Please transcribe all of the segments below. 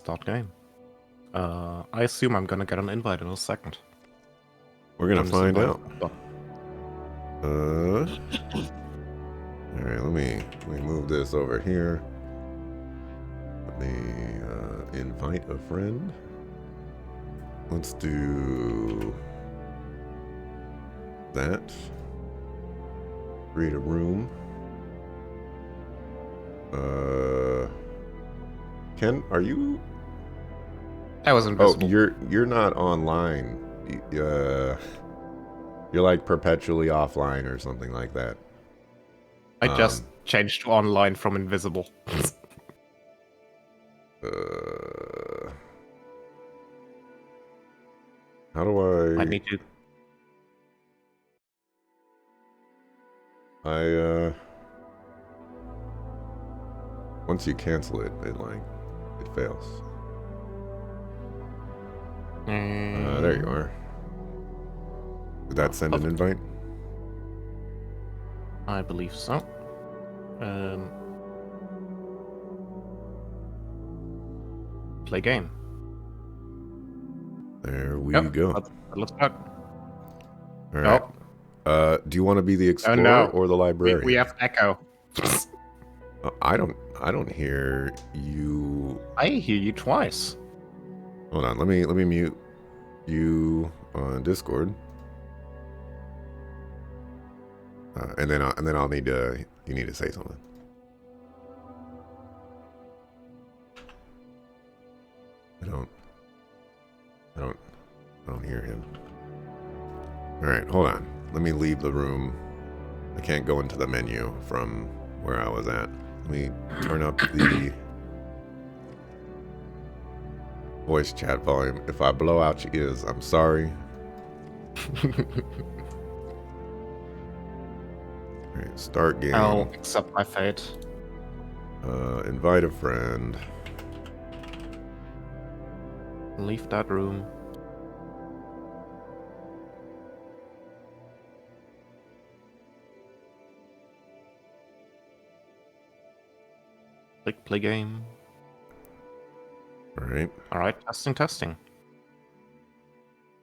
Start game. I assume I'm gonna get an invite in a second. We're gonna find out. Oh. All right, let me move this over here. Let me invite a friend. Let's do that. Create a room. Ken, are you? I was invisible. Oh, you're not online. You're like perpetually offline or something like that. I just changed to online from invisible. How do I? I need to. Once you cancel it, it fails. There you are. Did that send an invite? I believe so. Play game. There we go. Let's go. All right. Do you want to be the explorer or the librarian? We have echo. I don't hear you. I hear you twice. Hold on. Let me mute you on Discord. And then I'll need to. You need to say something. I don't hear him. All right, hold on. Let me leave the room. I can't go into the menu from where I was at. Let me turn up the voice chat volume. If I blow out your ears, I'm sorry. All right, start game. I'll accept my fate. Invite a friend. Leave that room. Click play game. All right. All right, testing.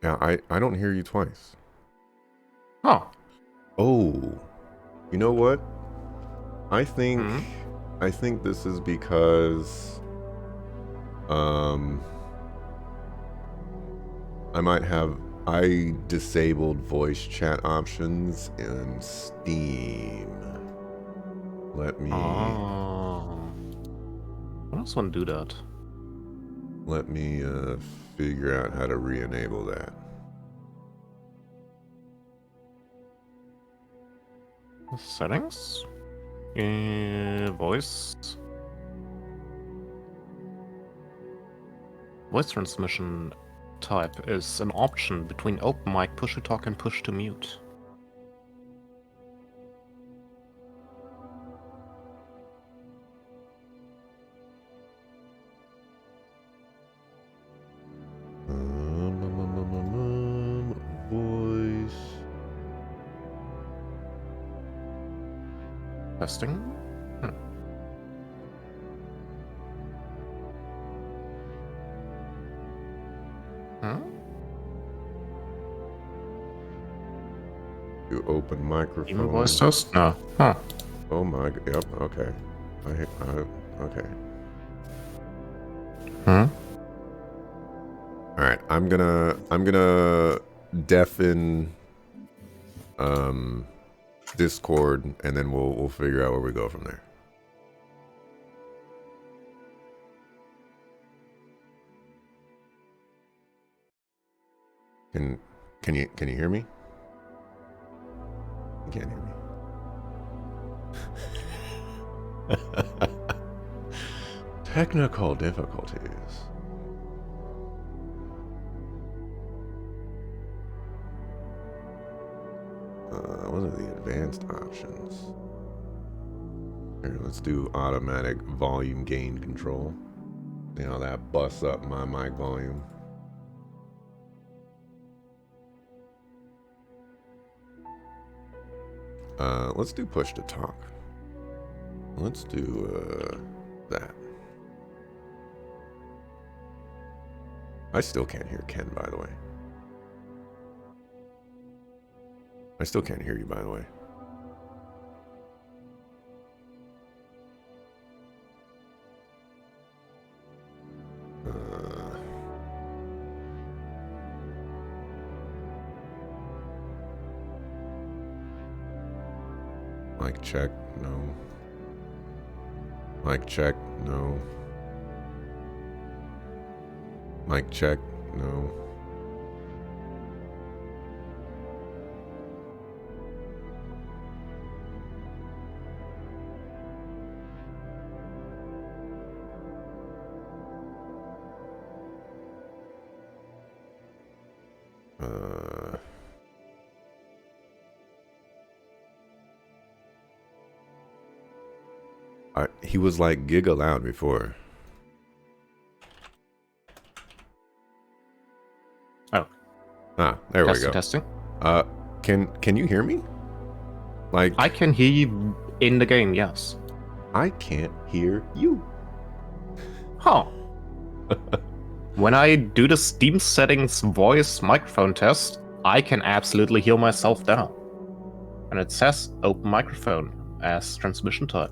Yeah, I don't hear you twice. Oh. Oh. You know what? I think this is because I disabled voice chat options in Steam. Let me I also want to do that. Let me figure out how to re-enable that. Settings? Voice. Voice transmission type is an option between open mic, push to talk, and push to mute. Voice. Testing. You open microphone. Even voice test? No. Huh. Oh my. Yep. Okay. Okay. All right. I'm gonna deafen Discord, and then we'll figure out where we go from there. Can you hear me? You can't hear me. Technical difficulties. What are the advanced options? Here, let's do automatic volume gain control. You know, that busts up my mic volume. Let's do push to talk. Let's do that. I still can't hear Ken, by the way. I still can't hear you, by the way. Mic check, no. Mic check, no. Mic check, no. He was like giga loud before. Oh. Ah, there we go. Testing. Can you hear me? Like I can hear you in the game, yes. I can't hear you. Huh. When I do the Steam settings voice microphone test, I can absolutely hear myself there. And it says open microphone as transmission type.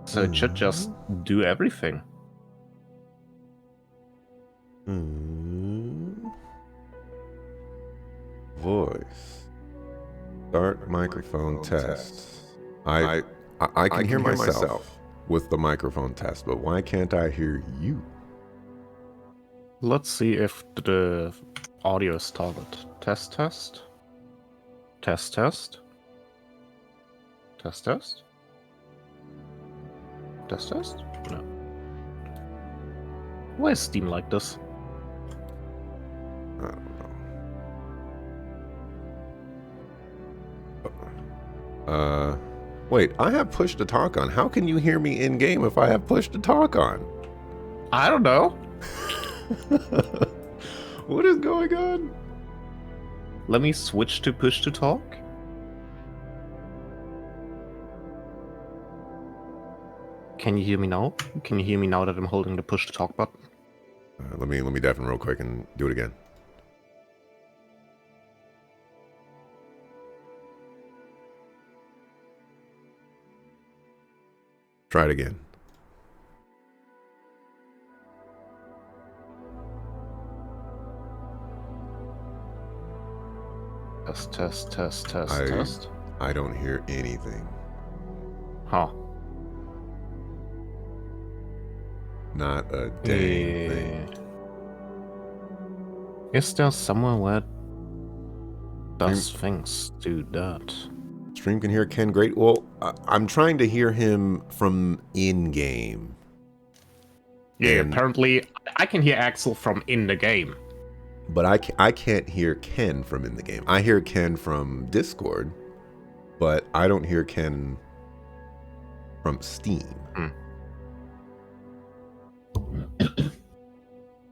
So it should just do everything. Voice. Start microphone test. I can hear myself with the microphone test, but why can't I hear you? Let's see if the audio is toggled. Test. Test. Test. No. Why is Steam like this? I don't know. Wait, I have push to talk on. How can you hear me in game if I have push to talk on? I don't know. What is going on? Let me switch to push to talk. Can you hear me now? Can you hear me now that I'm holding the push to talk button? Let me deafen real quick and do it again. Try it again. Test. I don't hear anything. Huh. Not a dang thing. Is there somewhere where does things do that? Stream can hear Ken great. Well, I'm trying to hear him from in-game. Yeah, apparently I can hear Axel from in the game. But I can't hear Ken from in the game. I hear Ken from Discord, but I don't hear Ken from Steam.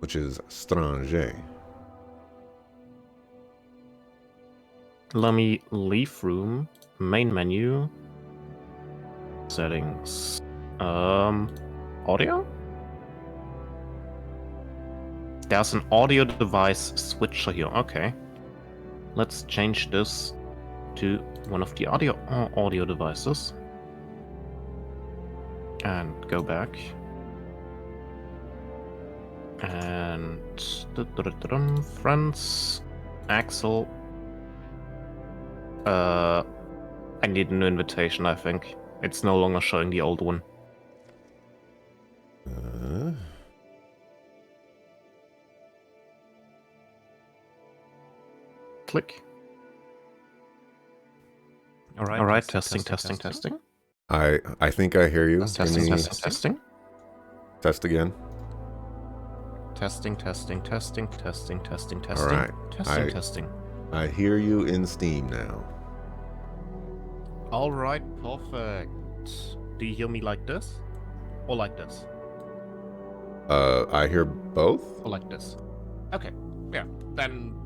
Which is strange. Let me leave room, main menu, settings, audio? There's an audio device switcher here, okay. Let's change this to one of the audio devices. And go back. And friends, Axel. I need a new invitation, I think. It's no longer showing the old one. Click. All right. Testing. I think I hear you. Testing. Test again. Testing. All right. Testing. I hear you in Steam now. All right, perfect. Do you hear me like this? Or like this? I hear both. Or like this? Okay, yeah. Then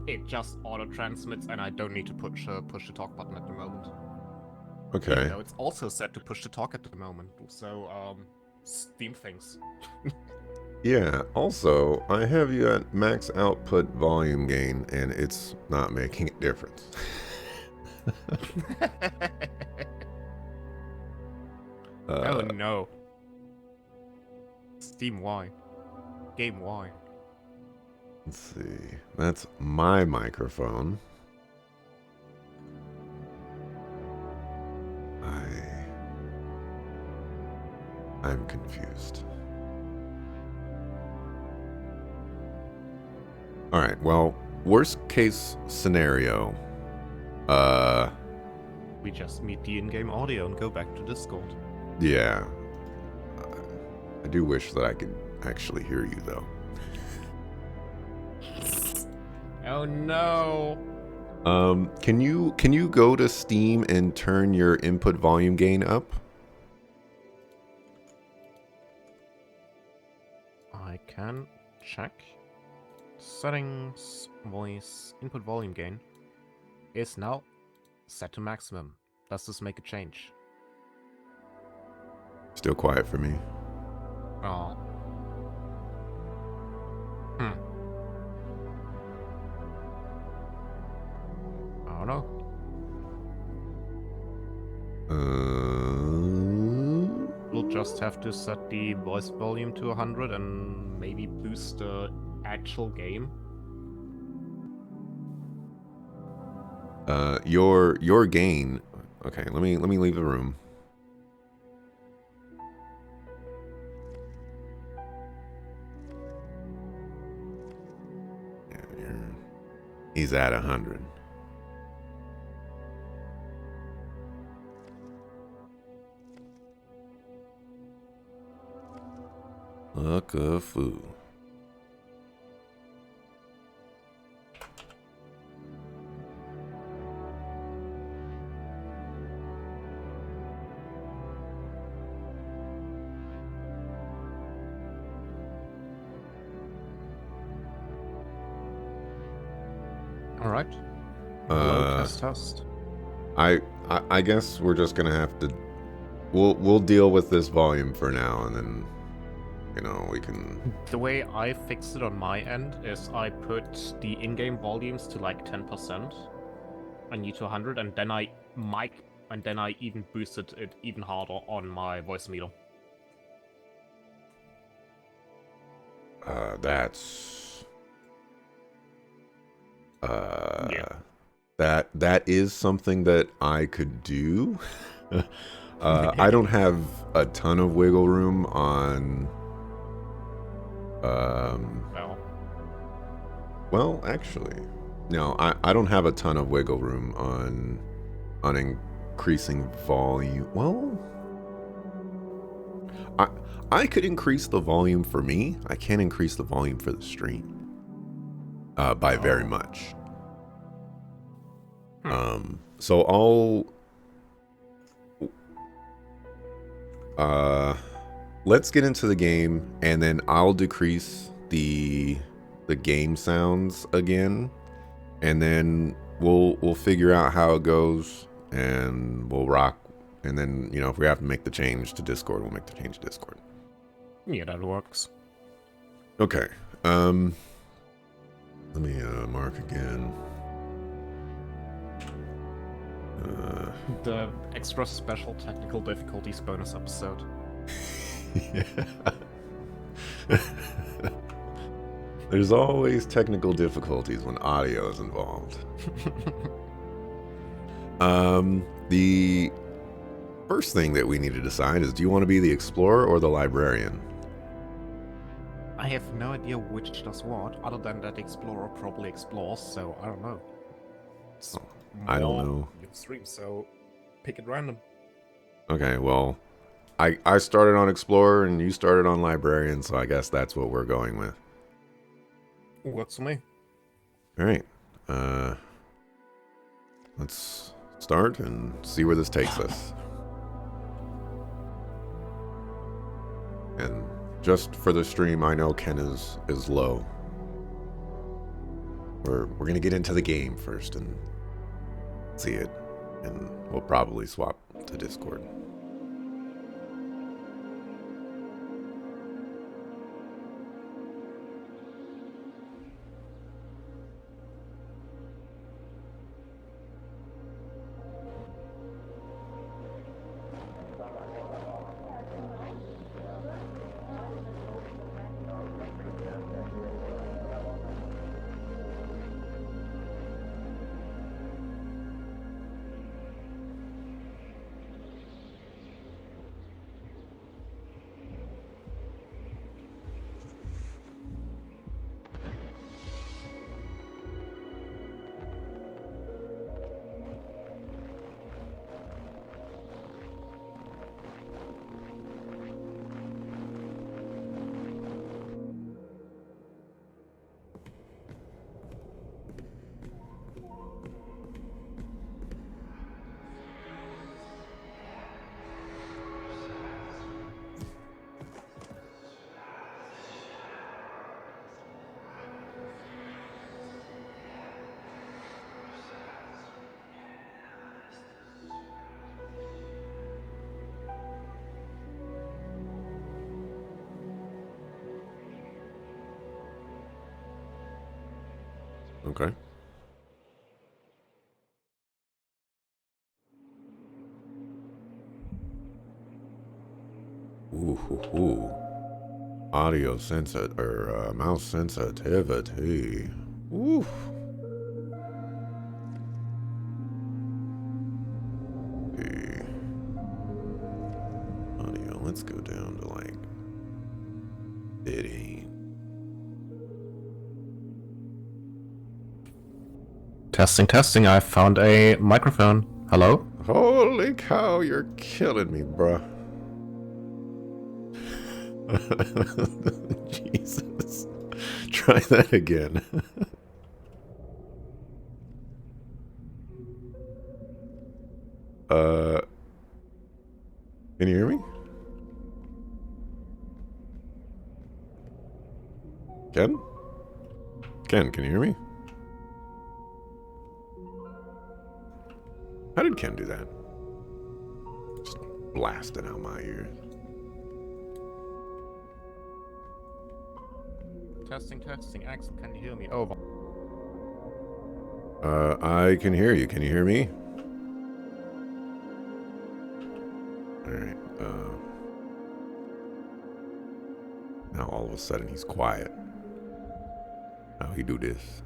it just auto transmits, and I don't need to push the talk button at the moment. Okay. Even though it's also set to push to talk at the moment. So Steam thinks. Yeah, also, I have you at max output volume gain, and it's not making a difference. Oh no. Steam why? Game why? Let's see. That's my microphone. I'm confused. All right. Well, worst case scenario. We just meet the in-game audio and go back to Discord. Yeah. I do wish that I could actually hear you though. Oh no. Can you go to Steam and turn your input volume gain up? I can check. Settings, voice, input volume gain is now set to maximum. Does this make a change? Still quiet for me. Oh. I don't know. We'll just have to set the voice volume to 100 and maybe boost the actual game. Your gain. Okay, let me leave the room. Yeah, he's at 100. Look a fool. All right. Hello, test. I guess we're just gonna have to. We'll deal with this volume for now, and then, you know, we can. The way I fixed it on my end is I put the in-game volumes to like 10%. I need to 100, and then I even boosted it even harder on my voice meter. That's. Yeah. That is something that I could do. I don't have a ton of wiggle room on. Well, actually, no. I don't have a ton of wiggle room on increasing volume. Well, I could increase the volume for me. I can't increase the volume for the stream. By very much. So let's get into the game, and then I'll decrease the game sounds again, and then we'll figure out how it goes, and we'll rock. And then, you know, if we have to make the change to Discord, we'll make the change to Discord. Yeah, that works. Okay. Let me mark again. The extra special technical difficulties bonus episode. There's always technical difficulties when audio is involved. The first thing that we need to decide is, do you want to be the explorer or the librarian? I have no idea which does what, other than that Explorer probably explores, so I don't know. I don't know. Stream, so pick it random. Okay, well, I started on explorer and you started on librarian, so I guess that's what we're going with. Works for me. All right. Let's start and see where this takes us. And just for the stream, I know Ken is low. We're gonna get into the game first and see it, and we'll probably swap to Discord. Okay. Ooh. Audio sensor or mouse sensitivity. Ooh. Okay. Audio. Let's go down to like 15. Testing. I found a microphone. Hello? Holy cow, you're killing me, bruh. Jesus. Try that again. Can you hear me? Ken? Ken, can you hear me? How did Ken do that? Just blasting out my ears. Testing. Axel, can you hear me? Over. I can hear you. Can you hear me? Alright, now all of a sudden he's quiet. How he do this?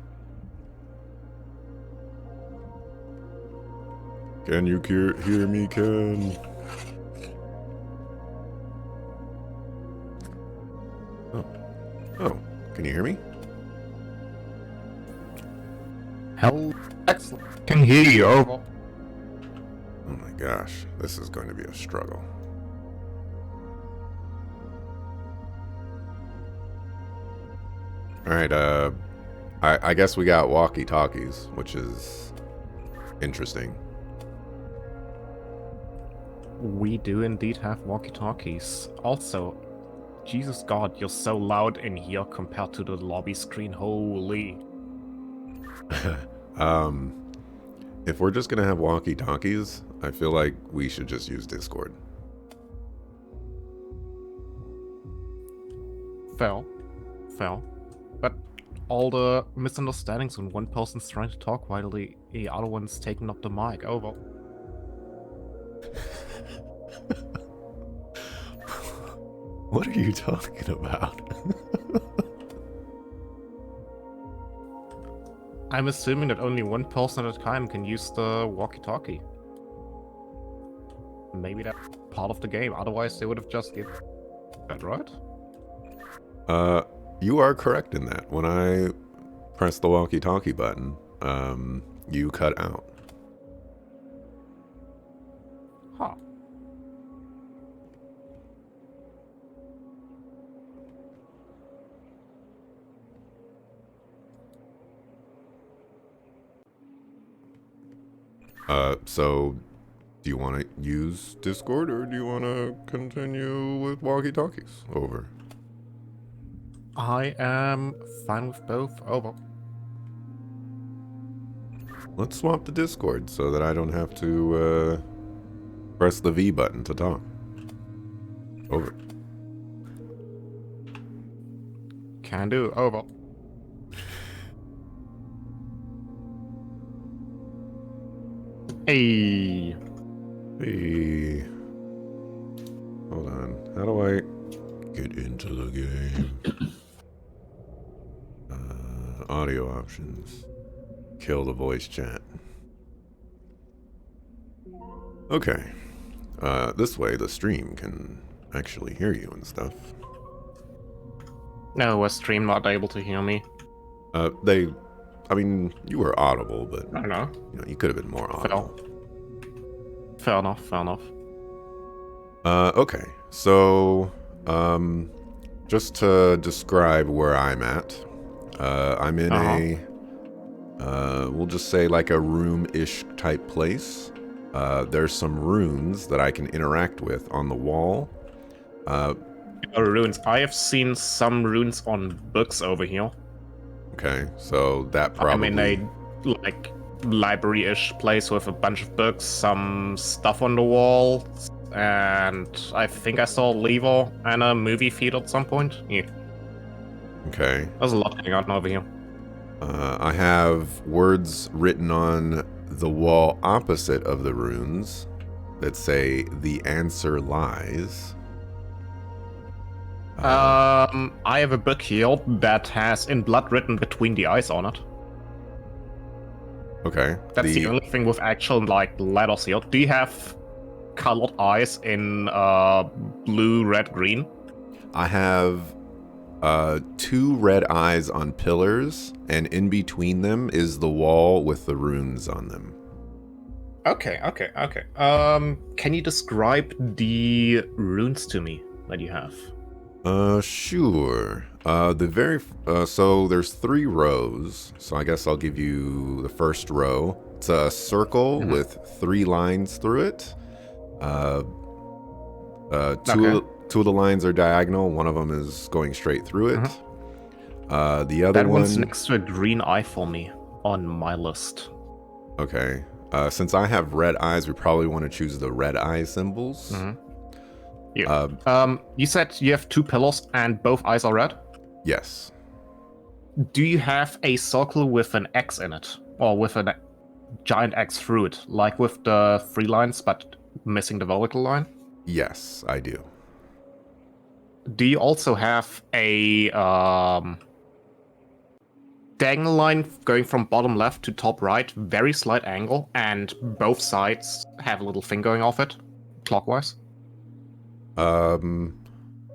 Can you hear me, Ken? Oh, can you hear me? Hell, Axel, can hear you. Over. Oh my gosh, this is going to be a struggle. Alright, I guess we got walkie-talkies, which is interesting. We do indeed have walkie-talkies. Also, Jesus God, you're so loud in here compared to the lobby screen. Holy. If we're just gonna have walkie-talkies, I feel like we should just use Discord. Fair. But all the misunderstandings when one person's trying to talk while the other one's taking up the mic. Over. What are you talking about? I'm assuming that only one person at a time can use the walkie-talkie. Maybe that's part of the game, otherwise they would have just given that, right? You are correct in that. When I press the walkie-talkie button, you cut out. Huh. So do you want to use Discord or do you want to continue with walkie-talkies? Over. I am fine with both. Over. Let's swap to Discord so that I don't have to press the V button to talk. Over. Can do. Over. Hey. Hey. Hold on. How do I get into the game? Audio options. Kill the voice chat. Okay. This way the stream can actually hear you and stuff. No, was stream not able to hear me? I mean, you were audible, but I don't know. you know, you could have been more audible. Fair enough. Okay. So, just to describe where I'm at, I'm in we'll just say like a room-ish type place. There's some runes that I can interact with on the wall. Runes. I have seen some runes on books over here. Okay, so that probably... I'm in a, like, library-ish place with a bunch of books, some stuff on the wall, and I think I saw a lever and a movie feed at some point. Yeah. Okay. There's a lot going on over here. I have words written on the wall opposite of the runes that say "The answer lies." I have a book here that has in blood written between the eyes on it. Okay. That's the only thing with actual like letters here. Do you have colored eyes in blue, red, green? I have 2 red eyes on pillars, and in between them is the wall with the runes on them. Okay. Can you describe the runes to me that you have? Sure. So there's 3 rows. So I guess I'll give you the first row. It's a circle with 3 lines through it. Two of the lines are diagonal. One of them is going straight through it. The other that one... one's next to a green eye for me on my list. Okay. Since I have red eyes, we probably want to choose the red eye symbols. Yeah. You said you have 2 pillars and both eyes are red? Yes. Do you have a circle with an X in it? Or with a giant X through it? Like with the 3 lines, but missing the vertical line? Yes, I do. Do you also have a diagonal line going from bottom left to top right, very slight angle, and both sides have a little thing going off it, clockwise?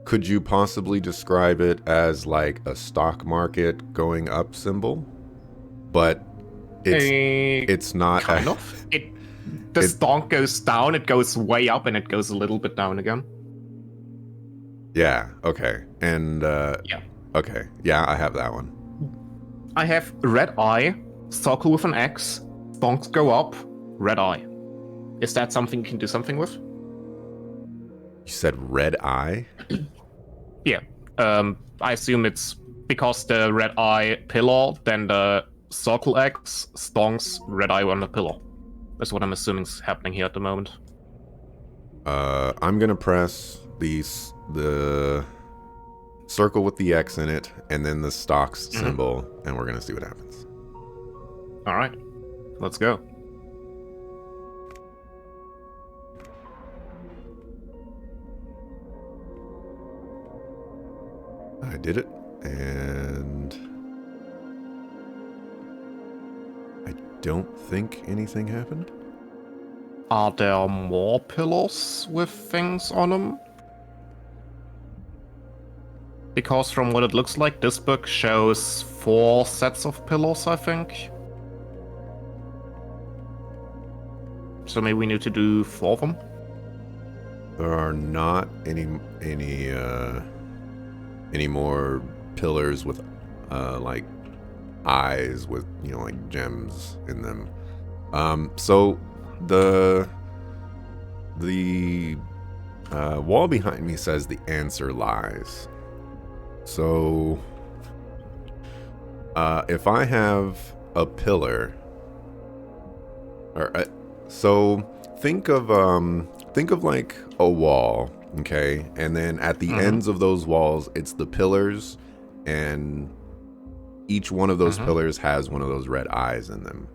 Could you possibly describe it as like a stock market going up symbol? But it's not kind of. The stock goes down, it goes way up, and it goes a little bit down again. Yeah, okay. And yeah. Okay. Yeah, I have that one. I have red eye, circle with an X, stonks go up, red eye. Is that something you can do something with? You said red eye? Yeah. I assume it's because the red eye pillar, then the circle X, stonks, red eye on the pillar. That's what I'm assuming is happening here at the moment. I'm gonna press the circle with the X in it, and then the stocks symbol, and we're gonna see what happens. All right, let's go. I did it, and I don't think anything happened. Are there more pillars with things on them? Because from what it looks like, this book shows 4 sets of pillars, I think. So maybe we need to do 4 of them? There are not any more pillars with like eyes with, you know, like gems in them. So the wall behind me says the answer lies. So if I have a pillar, so think of like a wall, okay? And then at the ends of those walls, it's the pillars, and each one of those pillars has one of those red eyes in them.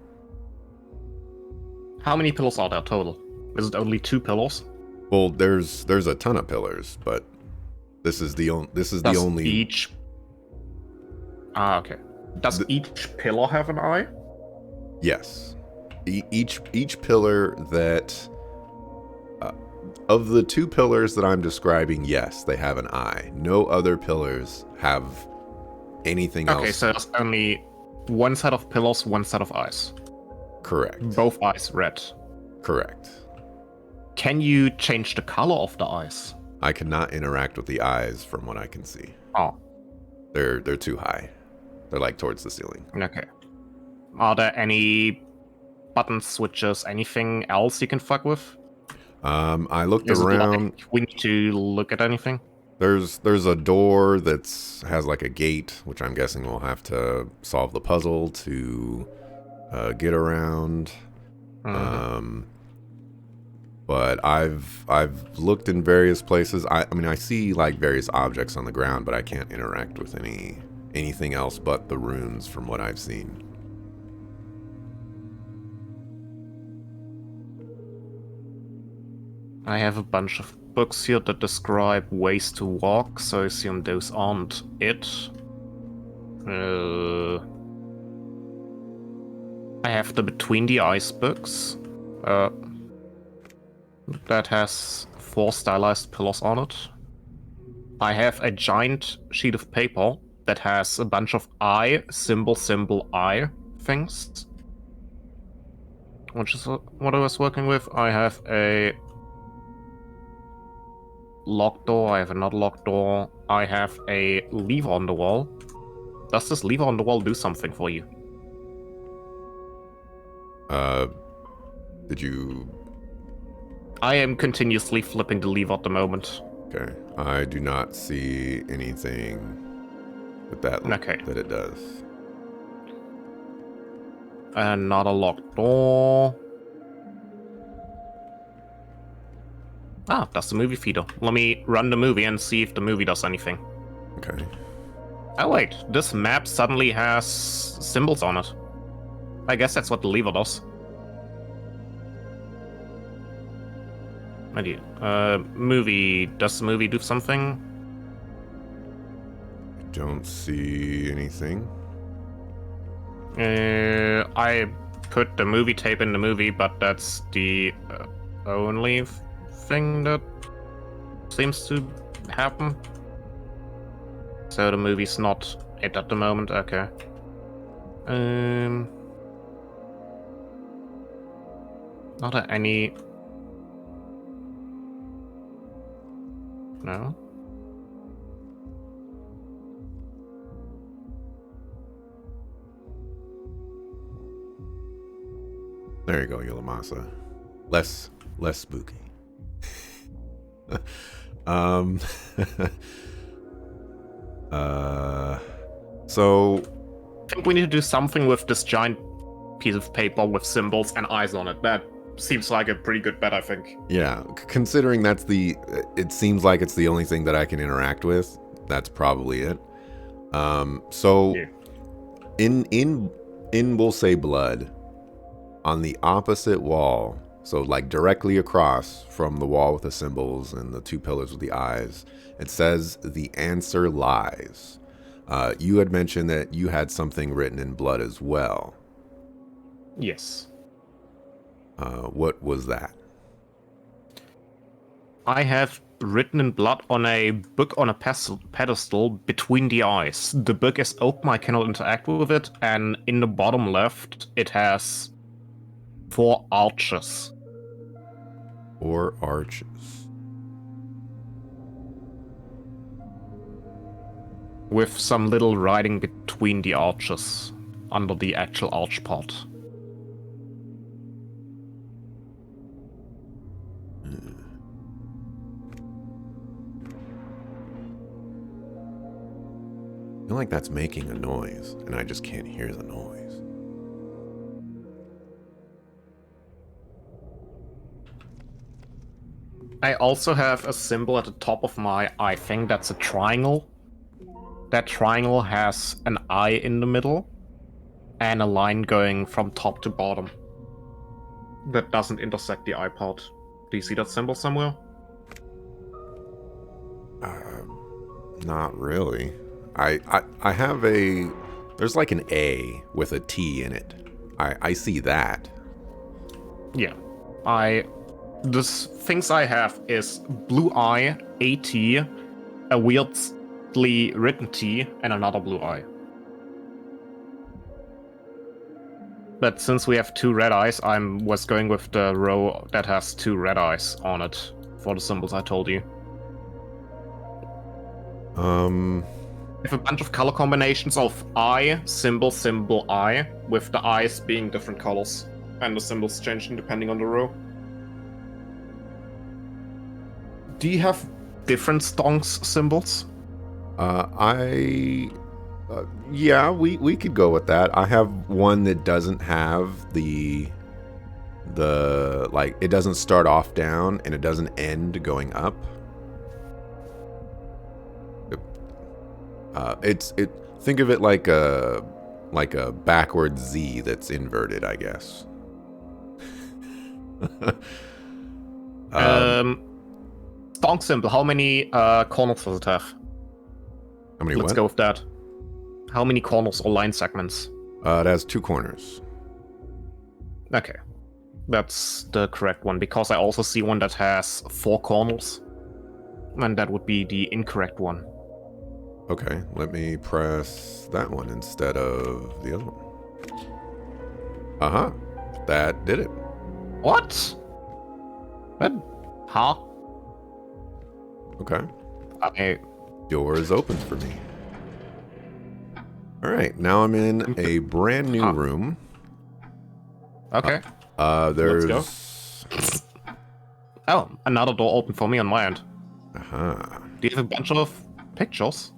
How many pillars are there total? Is it only 2 pillars? Well, there's a ton of pillars, but this is the only. Each. Okay. Does each pillar have an eye? Yes. Each pillar that. Of the 2 pillars that I'm describing, yes, they have an eye. No other pillars have anything else. Okay, so there's only 1 set of pillars, 1 set of eyes. Correct. Both eyes red. Correct. Can you change the color of the eyes? I cannot interact with the eyes from what I can see. Oh. They're too high. They're like towards the ceiling. Okay. Are there any buttons, switches, anything else you can fuck with? I looked around. Like we need to look at anything? There's a door that's has like a gate, which I'm guessing we'll have to solve the puzzle to get around. But I've looked in various places. I mean, I see like various objects on the ground, but I can't interact with anything else but the runes from what I've seen. I have a bunch of books here that describe ways to walk, so I assume those aren't it. I have the Between the Eyes books. That has 4 stylized pillars on it. I have a giant sheet of paper that has a bunch of eye, symbol, eye things. Which is what I was working with. I have a locked door, I have another locked door, I have a lever on the wall. Does this lever on the wall do something for you? Did you... I am continuously flipping the lever at the moment. Okay. I do not see anything with that that it does. Another locked door. Ah, that's the movie feeder. Let me run the movie and see if the movie does anything. Okay. Oh wait, this map suddenly has symbols on it. I guess that's what the lever does. Maybe. Movie. Does the movie do something? Don't see anything. I put the movie tape in the movie, but that's the only thing that seems to happen. So the movie's not it at the moment. Okay. Are there any? No. There you go, Yolamasa. Less spooky. So I think we need to do something with this giant piece of paper with symbols and eyes on it. That seems like a pretty good bet, I think. yeah, considering that's it seems like it's the only thing that I can interact with. That's probably it. So Yeah. in we'll say blood, on the opposite wall, so like directly across from the wall with the symbols and the 2 pillars with the eyes, it says the answer lies. You had mentioned that you had something written in blood as well. Yes. What was that? I have written in blood on a book on a pedestal between the eyes. The book is open, I cannot interact with it, and in the bottom left, it has 4 arches. 4 arches. With some little writing between the arches, under the actual arch part. I feel like that's making a noise, and I just can't hear the noise. I also have a symbol at the top of my eye thing that's a triangle. That triangle has an eye in the middle, and a line going from top to bottom. That doesn't intersect the eye part. Do you see that symbol somewhere? Not really. I have a... There's like an A with a T in it. I see that. Yeah. The things I have is blue eye, a T, a weirdly written T, and another blue eye. But since we have 2 red eyes, I was going with the row that has 2 red eyes on it for the symbols I told you. I have a bunch of color combinations of eye, symbol, eye, with the eyes being different colors, and the symbols changing depending on the row. Do you have different stonks symbols? Yeah, we could go with that. I have one that doesn't have the like, it doesn't start off down and it doesn't end going up. Think of it like a backward Z that's inverted, I guess. Song symbol. How many corners does it have? How many Let's what? go with that. How many corners or line segments? It has 2 corners. Okay. That's the correct one, because I also see one that has 4 corners. And that would be the incorrect one. Okay, let me press that one instead of the other one. Uh-huh. That did it. What? What? Huh? Okay. Door is open for me. All right, now I'm in a brand new room. Okay. There's... Let's go. Oh, another door open for me on my end. Uh-huh. Do you have a bunch of pictures?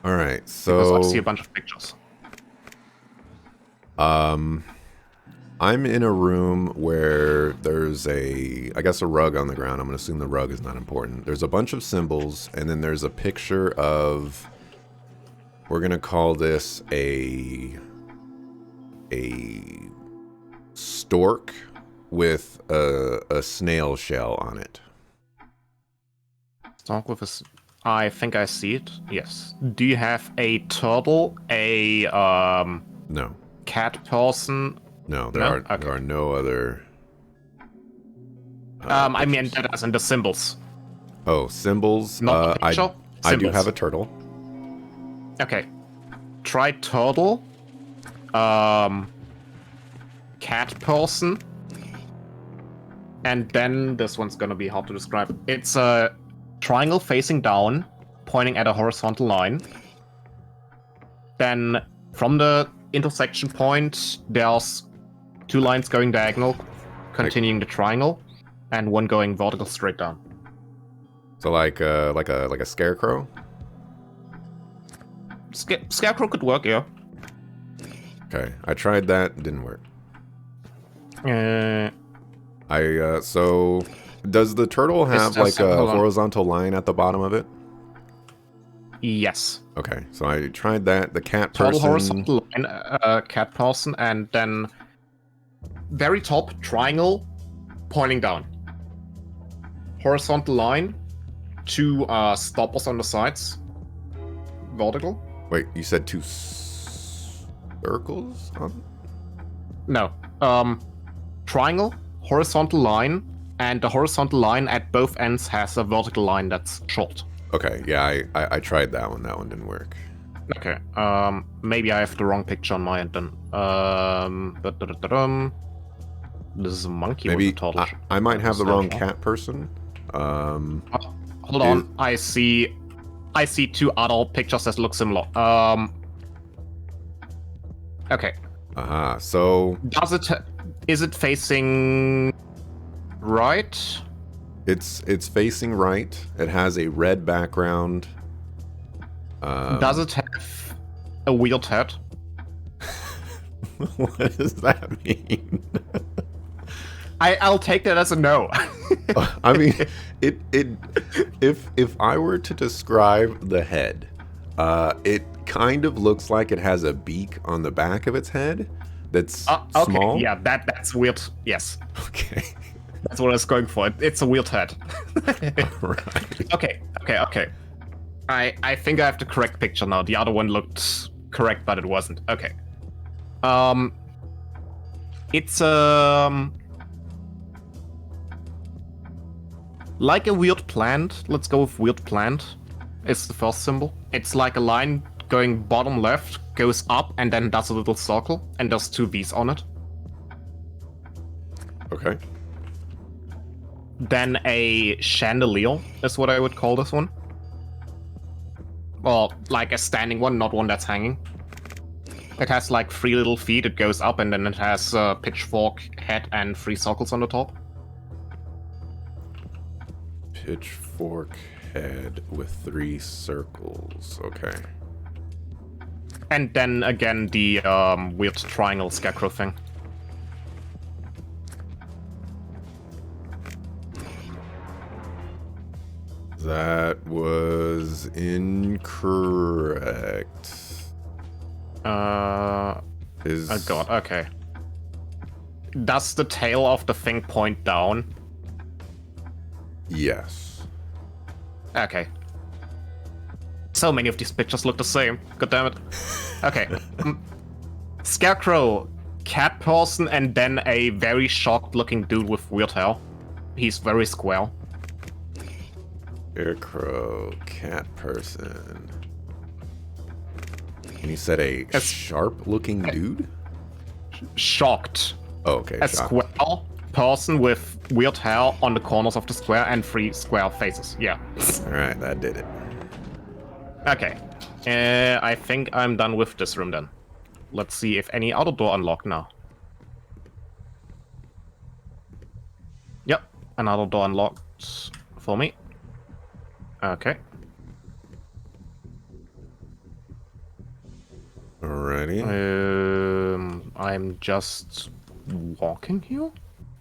All right, Because so... I see a bunch of pictures. I'm in a room where there's I guess a rug on the ground. I'm going to assume the rug is not important. There's a bunch of symbols, and then there's a picture of... We're going to call this a stork with a snail shell on it. Stork with a... I think I see it. Yes. Do you have a turtle, a No. cat person? No, there are no other... I mean, that as in the symbols. Oh, symbols? Not the picture? I do Symbols. have a turtle. Okay. Try turtle. Cat person. And then this one's gonna be hard to describe. It's a triangle facing down, pointing at a horizontal line. Then from the intersection point, there's 2 lines going diagonal, continuing the triangle, and one going vertical straight down. So like a scarecrow? Scarecrow could work, yeah. Okay, I tried that, didn't work. So does the turtle have like a horizontal line at the bottom of it? Yes. Okay, so I tried that. The cat Total person. horizontal line, cat person, and then very top triangle pointing down. Horizontal line, 2 stoppers on the sides. Vertical. Wait, you said 2 circles? No. Triangle, horizontal line, and the horizontal line at both ends has a vertical line that's short. Okay, yeah, I tried that one. That one didn't work. Okay. Maybe I have the wrong picture on my end then. This is a monkey Maybe with a turtle. I might have the wrong cat person. Hold on. I see 2 other pictures that look similar. Okay. So is it facing right? It's facing right. It has a red background. Does it have a weird head? What does that mean? I'll take that as a no. I mean, if I were to describe the head, it kind of looks like it has a beak on the back of its head that's okay. small. Yeah, that's weird. Yes. Okay. That's what I was going for. It's a weird head. Right. Okay. I think I have the correct picture now. The other one looked correct, but it wasn't. Okay. It's like a weird plant. Let's go with weird plant. It's the first symbol. It's like a line going bottom left, goes up, and then does a little circle, and there's 2 V's on it. Okay. Then a chandelier is what I would call this one. Well, like a standing one, not one that's hanging. It has like 3 little feet, it goes up, and then it has a pitchfork head and 3 circles on the top. Pitchfork head with 3 circles. Okay. And then again the weird triangle scarecrow thing. Is That was incorrect. Oh god, okay. Does the tail of the thing point down? Yes. Okay. So many of these pictures look the same. God damn it. Okay. Scarecrow, cat person, and then a very shocked looking dude with weird hair. He's very square. Scarecrow, cat person. And you said a sharp looking dude? Shocked. Oh, okay. A square person with weird hair on the corners of the square and 3 square faces. Yeah. Alright, that did it. Okay. I think I'm done with this room then. Let's see if any other door unlocked now. Yep, another door unlocked for me. Okay. Alrighty. I'm just walking here?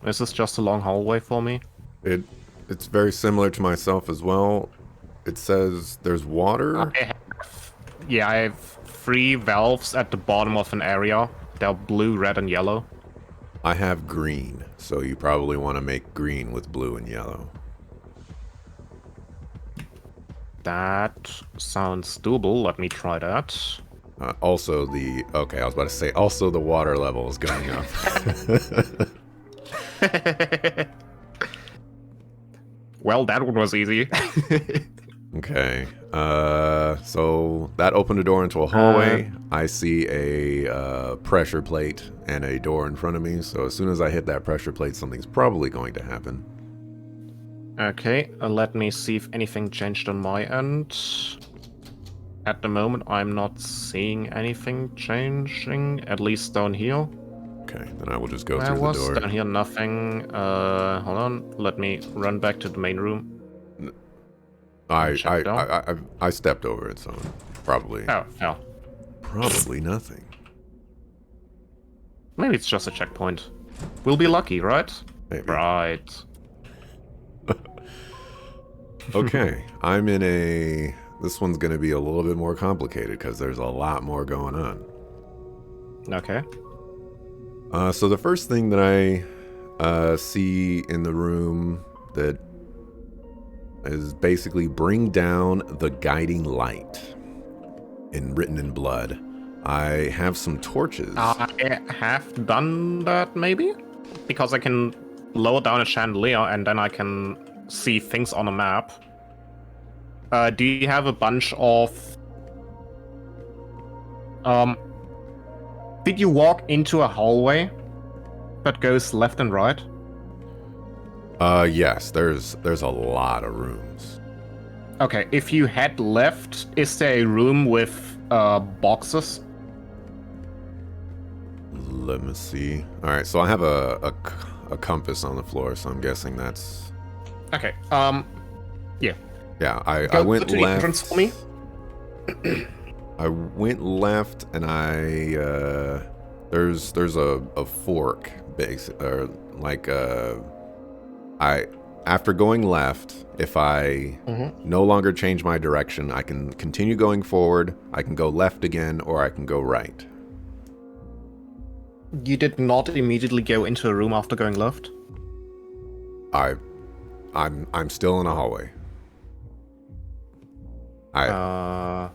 Is this just a long hallway for me? It's very similar to myself as well. It says there's water. I have 3 valves at the bottom of an area. They're blue, red, and yellow. I have green, so you probably want to make green with blue and yellow. That sounds doable. Let me try that. Also the water level is going up. Well, that one was easy. Okay. So that opened a door into a hallway. I see a pressure plate and a door in front of me. So as soon as I hit that pressure plate, something's probably going to happen. Okay, let me see if anything changed on my end. At the moment, I'm not seeing anything changing, at least down here. Okay, then I will just go through the door. Down here, nothing. Hold on, let me run back to the main room. I stepped over it, so probably. Oh. Probably nothing. Maybe it's just a checkpoint. We'll be lucky, right? Maybe. Right. Okay, I'm in a... This one's going to be a little bit more complicated because there's a lot more going on. Okay. So the first thing that I see in the room that is basically bring down the guiding light written in blood. I have some torches. I have done that, maybe? Because I can lower down a chandelier and then I can see things on a map. Do you have a bunch of... Did you walk into a hallway that goes left and right? Yes, there's a lot of rooms. Okay, if you head left, is there a room with boxes? Let me see. All right, so I have a compass on the floor, so I'm guessing that's... Okay, yeah. Yeah, I went to the entrance for me. I went left, and there's a fork, after going left, if I no longer change my direction, I can continue going forward, I can go left again, or I can go right. You did not immediately go into a room after going left? I'm still in a hallway. I'm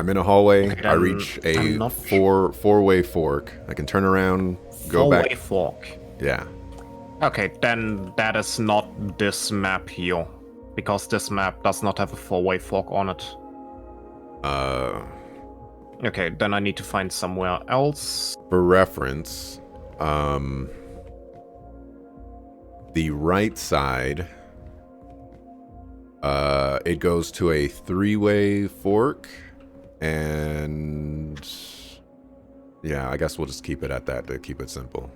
in a hallway. Okay, I reach a four-way fork. I can turn around, go back. Four-way fork. Yeah. Okay, then that is not this map here, because this map does not have a four-way fork on it. Okay, then I need to find somewhere else. For reference, the right side, it goes to a 3-way fork, and yeah, I guess we'll just keep it at that to keep it simple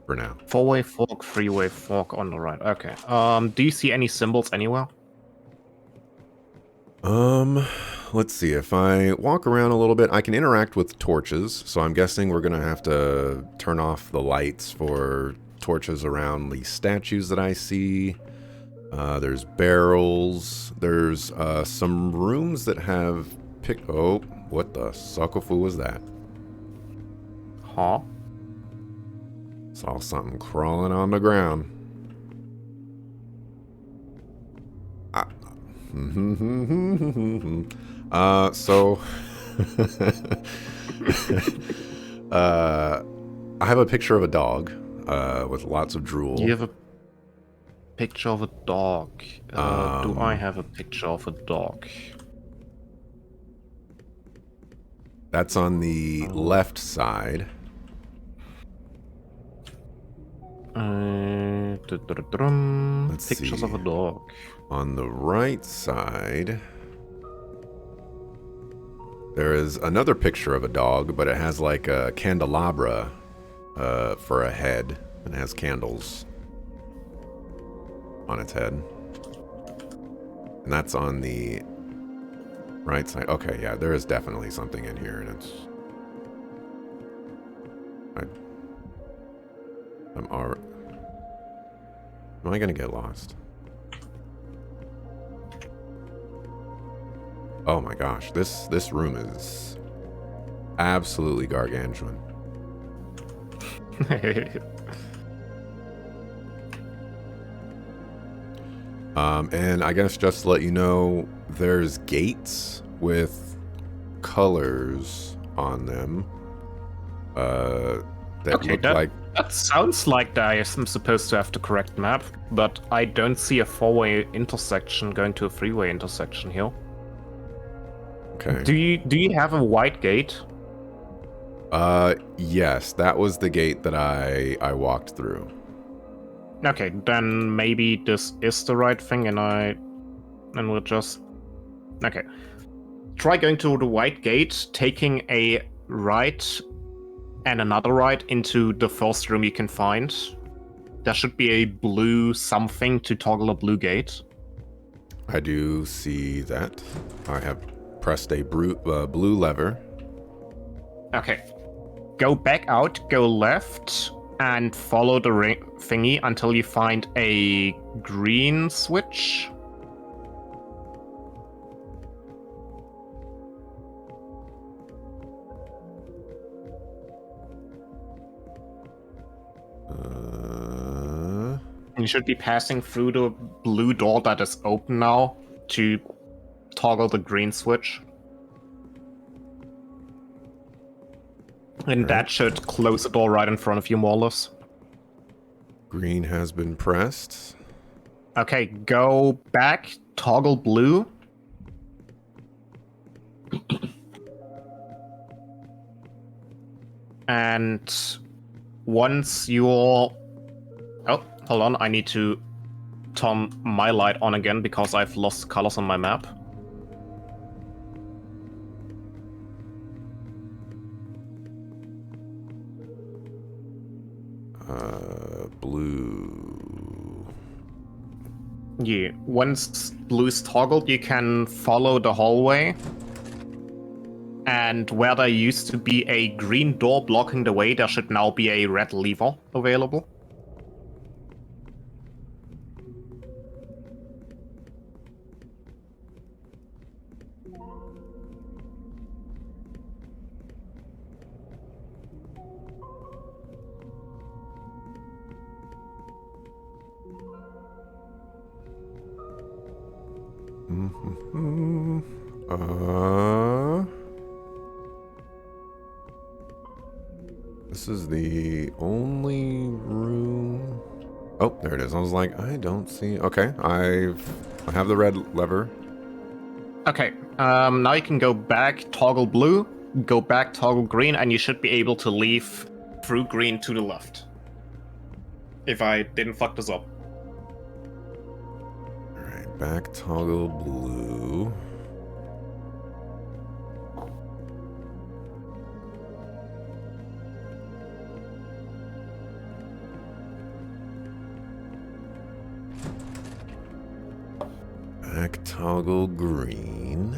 for now. 4-way fork, 3-way fork on the right. Okay. Do you see any symbols anywhere? Let's see. If I walk around a little bit, I can interact with torches. So I'm guessing we're gonna have to turn off the lights for torches around the statues that I see. There's barrels. There's some rooms that have Oh, what the suckafu was that? Huh? Saw something crawling on the ground. So I have a picture of a dog with lots of drool. You have a picture of a dog. Do I have a picture of a dog? That's on the left side. Let's Pictures see. of a dog. On the right side, there is another picture of a dog, but it has like a candelabra for a head, and it has candles on its head. And that's on the right side. Okay, yeah, there is definitely something in here, and it's... Am I gonna get lost? Oh my gosh, this room is absolutely gargantuan. And I guess just to let you know, there's gates with colors on them that look like... That sounds like I am supposed to have the correct map, but I don't see a four-way intersection going to a three-way intersection here. Okay. Do you have a white gate? Yes, that was the gate that I walked through. Okay, then maybe this is the right thing, and we'll just... Okay. Try going to the white gate, taking a right and another right into the first room you can find. There should be a blue something to toggle a blue gate. I do see that. I have pressed a blue lever. Okay. Go back out, go left, and follow the thingy until you find a green switch. You should be passing through the blue door that is open now to toggle the green switch. And that should close the door right in front of you, more or less. Green has been pressed. Okay, go back, toggle blue. And once you're... Oh, hold on, I need to turn my light on again because I've lost colors on my map. Blue. Yeah, once blue's toggled, you can follow the hallway. And where there used to be a green door blocking the way, there should now be a red lever available. This is the only room. Oh, there it is. I was like, I don't see. Okay, I have the red lever. Okay, now you can go back, toggle blue, go back, toggle green, and you should be able to leave through green to the left. If I didn't fuck this up. Alright, back, toggle blue. Back, toggle green.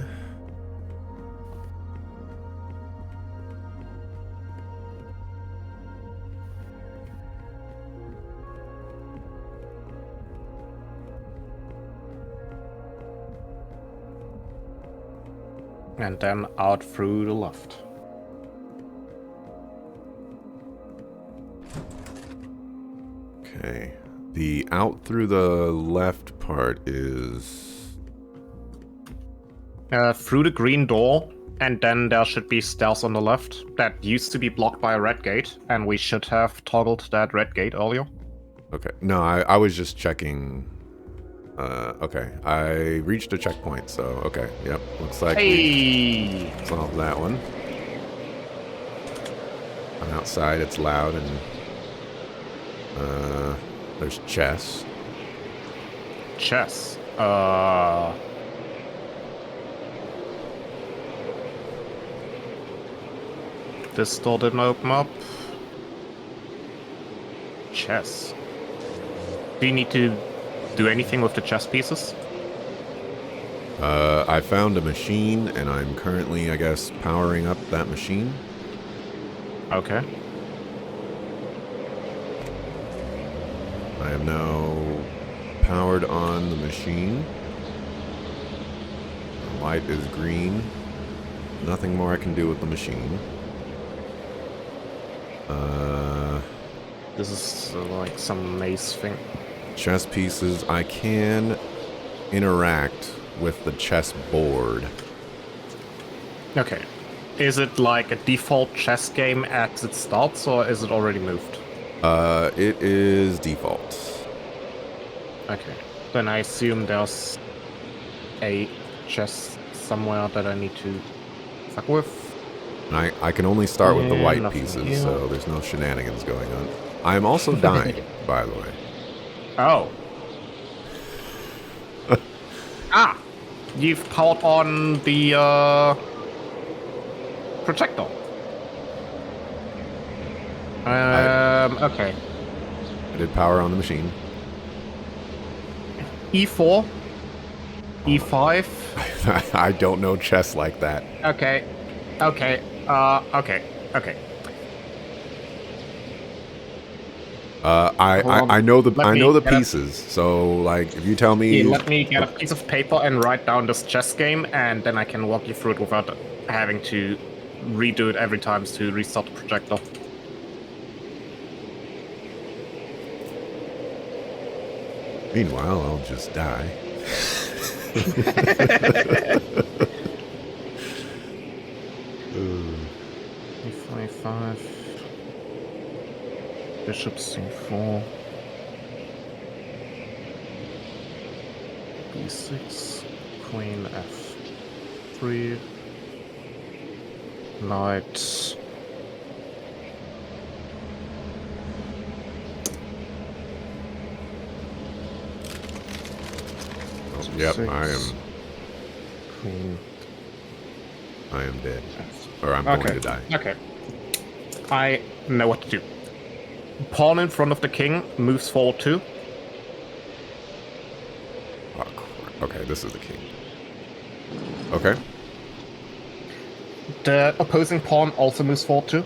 And then out through the left. Okay. The out through the left part is... Through the green door, and then there should be stairs on the left that used to be blocked by a red gate, and we should have toggled that red gate earlier. Okay. No, I was just checking. Okay. I reached a checkpoint, so okay. Yep. Looks like we Hey! solved that one. I'm outside. It's loud and there's chess. Chess. This door didn't open up. Chess. Do you need to do anything with the chess pieces? I found a machine, and I'm currently, I guess, powering up that machine. Okay. I am now powered on the machine. The light is green. Nothing more I can do with the machine. This is like some maze thing. Chess pieces. I can interact with the chess board. Okay. Is it like a default chess game as it starts, or is it already moved? It is default. Okay. Then I assume there's a chess somewhere that I need to fuck with. And I can only start with the Yeah, white nothing pieces, here. so there's no shenanigans going on. I'm also dying, by the way. Oh. Ah! You've powered on the, projector. Okay. I did power on the machine. E4. E5. I don't know chess like that. Okay. Okay. Okay. I know the Let me get a- pieces. So like, if you tell me, Yeah, let me get a piece of paper and write down this chess game, and then I can walk you through it without having to redo it every time to restart the projector. meanwhile, I'll just die. E5. Bishop C4. B6. Queen F3. Knight. Yep, Six. Queen. I am dead, or I'm going to die. Okay. I know what to do. Pawn in front of the king moves forward 2. Oh, crap. Okay, this is the king. Okay. The opposing pawn also moves forward 2.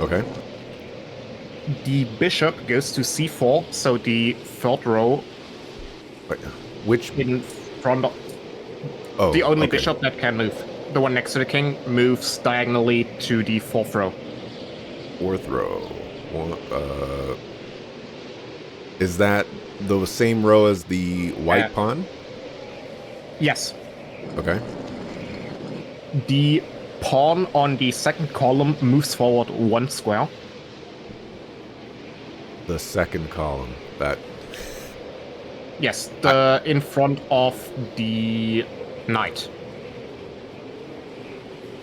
Okay. The bishop goes to c4, so the third row Wait, which? in front of Oh, the only okay. bishop that can move. The one next to the king moves diagonally to the fourth row. Fourth row. One, is that the same row as the white pawn? Yes. Okay. The pawn on the second column moves forward 1 square. The second column. That. Yes, in front of the knight.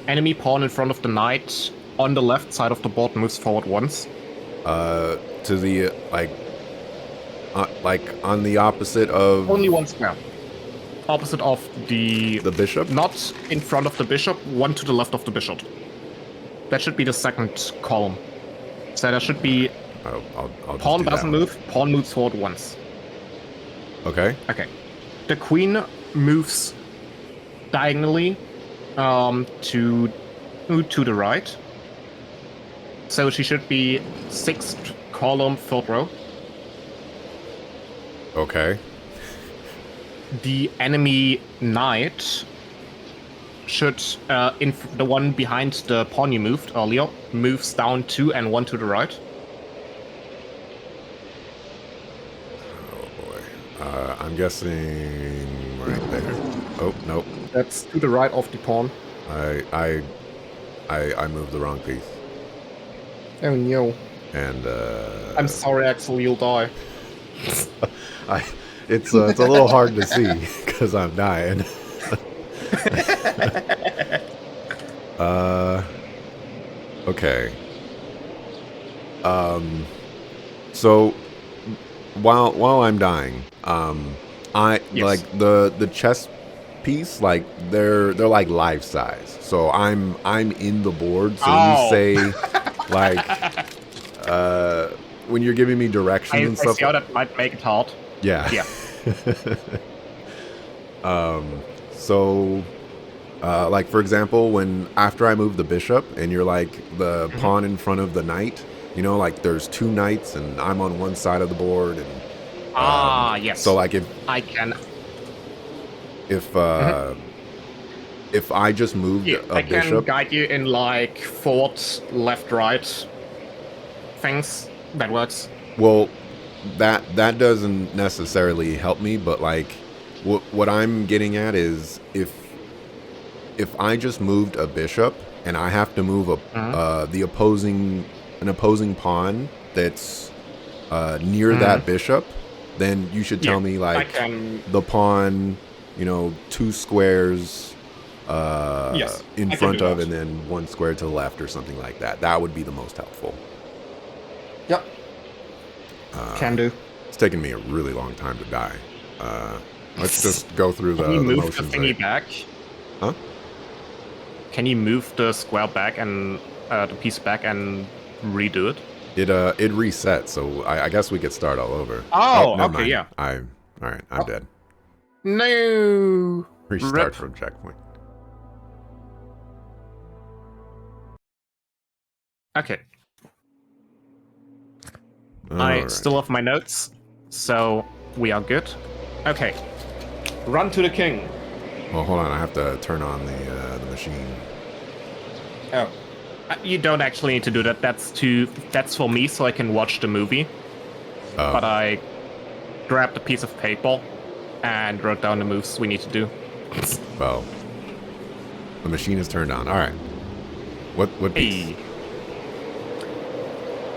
Enemy pawn in front of the knight on the left side of the board moves forward once. To the like on the opposite of Only 1 square. Opposite of the bishop. not in front of the bishop, 1 to the left of the bishop. That should be the second column. So there should be I'll just pawn do that doesn't one. move, pawn moves forward once. Okay. Okay. The queen moves diagonally to the right. So she should be 6th column, 3rd row. Okay. The enemy knight should, the one behind the pawn you moved earlier, moves down 2 and 1 to the right. Oh boy. I'm guessing right there. Oh, nope. That's to the right of the pawn. I moved the wrong piece. Oh no. And I'm sorry, Axel, you'll die. it's a little hard to see because I'm dying. Okay. So while I'm dying, I Yes. like the chess piece, like they're like life size. So I'm in the board. So Oh. you say like when you're giving me directions I and stuff. see how that might make it hard. Yeah. Yeah. So like for example, when after I move the bishop and you're like the pawn in front of the knight, you know, like there's 2 knights and I'm on one side of the board and Yes. so like if I can. if I just moved Yeah, a I can bishop, guide you in like forward, left, right things. That works. well, that doesn't necessarily help me, but like what I'm getting at is if I just moved a bishop and I have to move an opposing pawn that's near that bishop, then you should tell me I like can. the pawn, you know, 2 squares Yes, in I can front do of that. and then 1 square to the left or something like that. That would be the most helpful. Yep. Can do. It's taken me a really long time to die. Let's just go through the Can you move the motions. thingy back? Huh? Can you move the square back and the piece back and redo it? It reset, so I guess we could start all over. Oh, never okay, mind. yeah. All right, I'm dead. No. Restart Rip. from checkpoint. Okay. All I right. still have my notes, so we are good. Okay. Run to the king. Well, hold on. I have to turn on the machine. Oh. You don't actually need to do that. That's for me, so I can watch the movie. Oh. But I grabbed a piece of paper and wrote down the moves we need to do. Well, the machine is turned on. All right. What piece? Hey.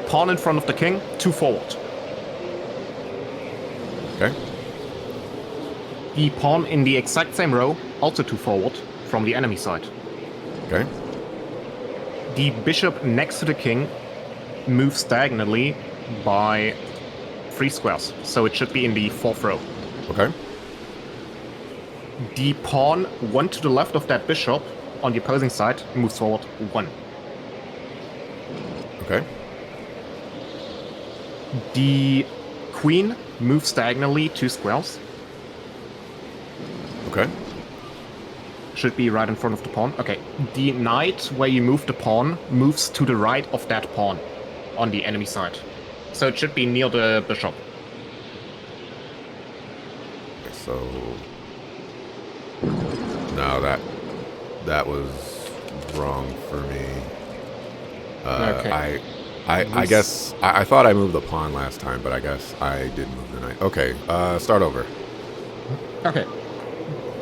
Pawn in front of the king, 2 forward. Okay. The pawn in the exact same row, also 2 forward, from the enemy side. Okay. The bishop next to the king moves diagonally by 3 squares, so it should be in the 4th row. Okay. The pawn 1 to the left of that bishop on the opposing side moves forward 1. Okay. The queen moves diagonally 2 squares, Okay. should be right in front of the pawn. Okay, the knight where you move the pawn moves to the right of that pawn on the enemy side, so it should be near the bishop. So no, that was wrong for me. Okay. I guess I thought I moved the pawn last time, but I guess I did move the knight. Okay, start over. Okay,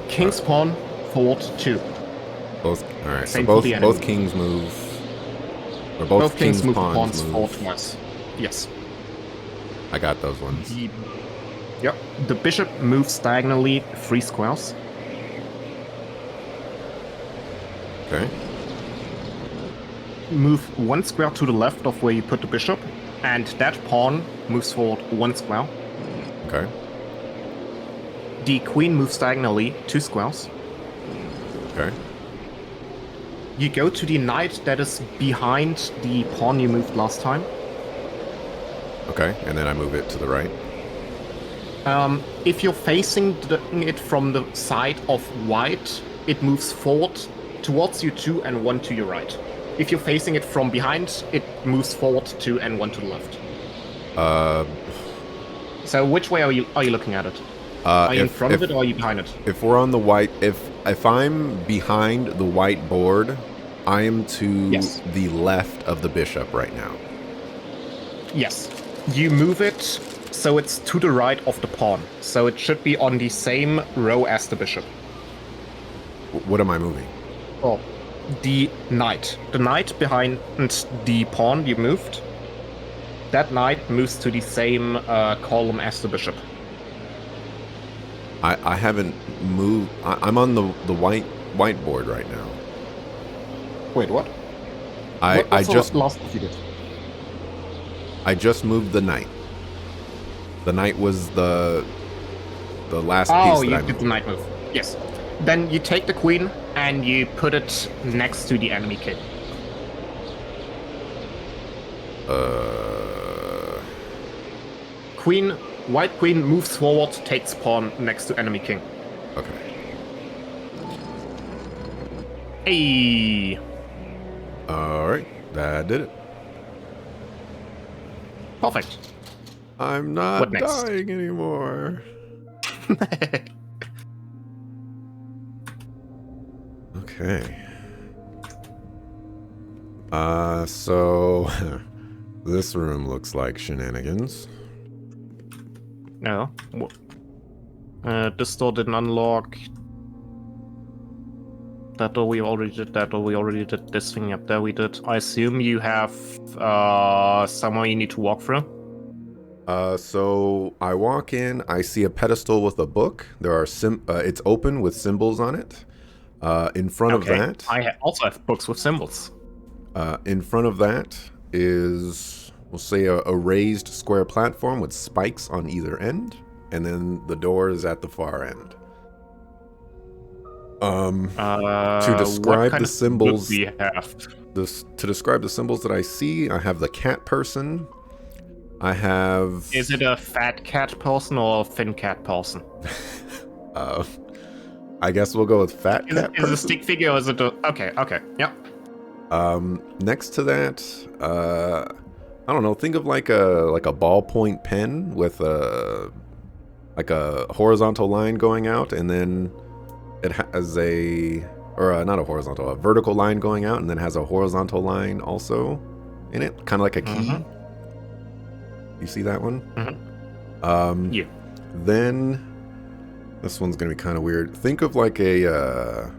king's pawn forward 2. Both. All right. Same So for the enemy. both kings move, or both kings move the pawns pawns move. forward twice. Yes. I got those ones. Yep. The bishop moves diagonally 3 squares. Okay. Move 1 square to the left of where you put the bishop, and that pawn moves forward 1 square. Okay. The queen moves diagonally 2 squares. Okay. You go to the knight that is behind the pawn you moved last time. Okay. And then I move it to the right. If you're facing it from the side of white, it moves forward towards you 2 and 1 to your right. If you're facing it from behind, it moves forward 2 and 1 to the left. So which way are you looking at it? Are you in front of it or are you behind it? If we're on the white, if I'm behind the white board, I am to Yes. the left of the bishop right now. Yes. You move it so it's to the right of the pawn. So it should be on the same row as the bishop. What am I moving? Oh. The knight. The knight behind the pawn you moved. That knight moves to the same column as the bishop. I haven't moved. I'm on the white board right now. Wait, what? I just last move you did? I just moved the knight. The knight was the last piece Oh, that you I did moved. the knight move. Yes. Then you take the queen and you put it next to the enemy king. Queen, white queen moves forward, takes pawn next to enemy king. Okay. Hey. All right. That did it. Perfect. I'm not What next? dying anymore. Okay. So this room looks like shenanigans. No. This door didn't unlock. That door we already did. That door we already did. This thing up there we did. I assume you have somewhere you need to walk through. So I walk in. I see a pedestal with a book. There are it's open with symbols on it. In front of that, I also have books with symbols. in front of that is, we'll say, a raised square platform with spikes on either end, and then the door is at the far end. To describe the symbols, we have. to describe the symbols that I see, I have the cat person. I have. Is it a fat cat person or a thin cat person? I guess we'll go with fat cat person. Is it a stick figure or is it a... Okay, yeah. Next to that, I don't know. Think of like a ballpoint pen with a horizontal line going out, and then it has not a horizontal, a vertical line going out, and then has a horizontal line also in it, kind of like a key. Mm-hmm. You see that one? Mm-hmm. Yeah. Then this one's gonna be kind of weird. Think of like a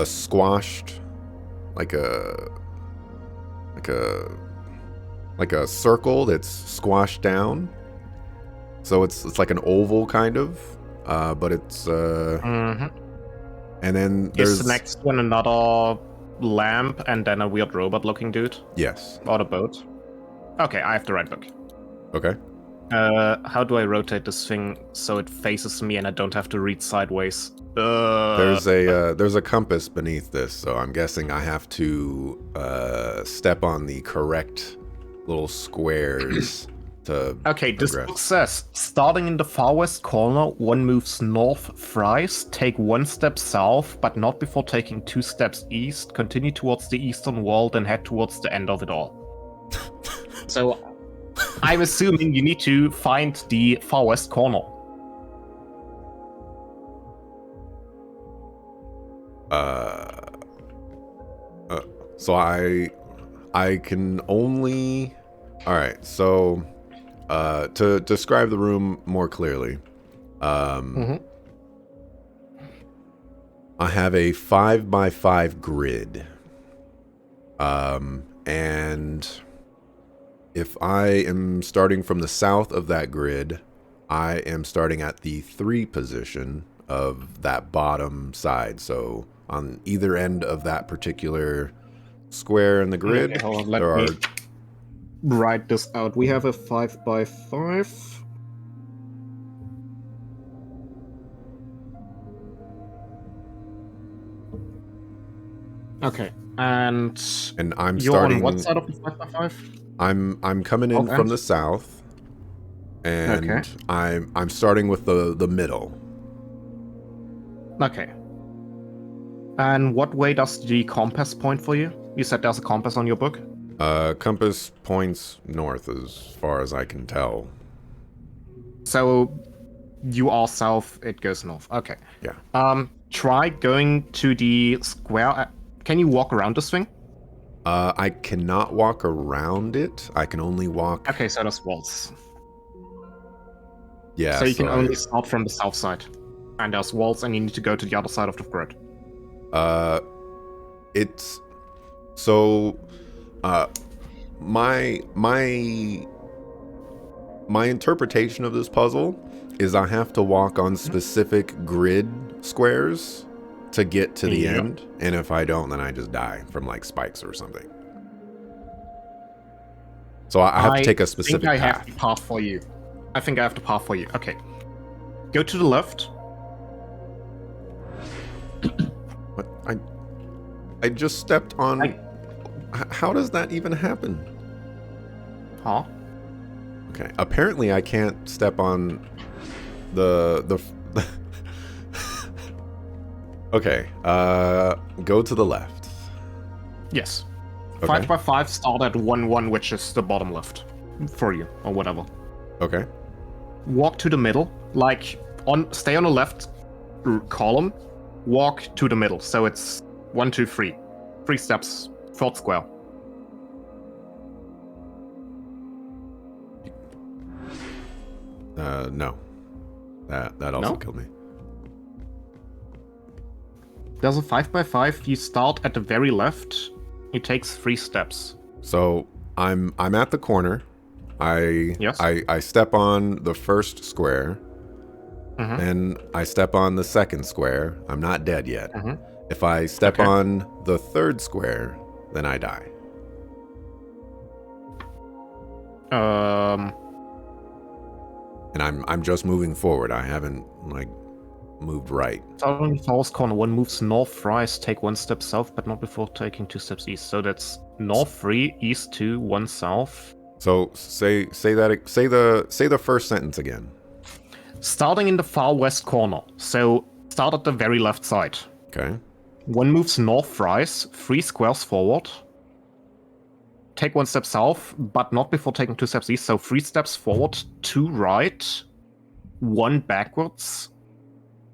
squashed, like a circle that's squashed down. So it's like an oval kind of, but it's Mm-hmm. and then there's Is the next one another lamp and then a weird robot-looking dude? yes. Or a boat? Okay, I have the right book. Okay. How do I rotate this thing so it faces me and I don't have to read sideways? There's a compass beneath this, so I'm guessing I have to step on the correct little squares to Okay, this progress. book says, starting in the far west corner, one moves north thrice, take one step south, but not before taking 2 steps east, continue towards the eastern wall, then head towards the end of it all. So, I'm assuming you need to find the far west corner. So I can only. All right. So, to describe the room more clearly, I have a 5x5 grid, and if I am starting from the south of that grid, I am starting at the 3 position of that bottom side. So on either end of that particular square in the grid, Okay, hold on, let there me are write this out. We have a 5x5. Okay, and I'm you're starting. on what side of the 5x5? I'm coming in from the south, and Okay. I'm starting with the middle. Okay. And what way does the compass point for you? You said there's a compass on your book? Compass points north as far as I can tell. So You are south, it goes north. Okay. Yeah. Try going to the square. Can you walk around this thing? I cannot walk around it. I can only walk... Okay, so there's walls. Yeah, So you can only start from the south side. And there's walls, and you need to go to the other side of the grid. It's... So... My interpretation of this puzzle is I have to walk on specific grid squares to get to the end, and if I don't, then I just die from like spikes or something. So I have to take a specific path. I have the path for you. I think I have the path for you. Okay. Go to the left. What? I just stepped on... How does that even happen? Huh? Okay. Apparently I can't step on the Okay. Go to the left. Yes. Okay. 5x5 start at 1-1, which is the bottom left for you, or whatever. Okay. Walk to the middle, stay on the left column, walk to the middle. So it's 1, 2, 3. 3 steps, fourth square. No. That also killed me. There's a 5x5. You start at the very left. It takes 3 steps. So I'm at the corner. Yes. I step on the first square. Mm-hmm. Then I step on the second square. I'm not dead yet. Mm-hmm. If I step on the third square, then I die. And I'm just moving forward. I haven't moved right. Starting with north corner, 1 moves north, rise, take 1 step south, but not before taking 2 steps east. So that's north 3, east 2, 1 south. So say the first sentence again. Starting in the far west corner. So start at the very left side. Okay. 1 moves north, rise, 3 squares forward. Take 1 step south, but not before taking 2 steps east. So 3 steps forward, 2 right, 1 backwards.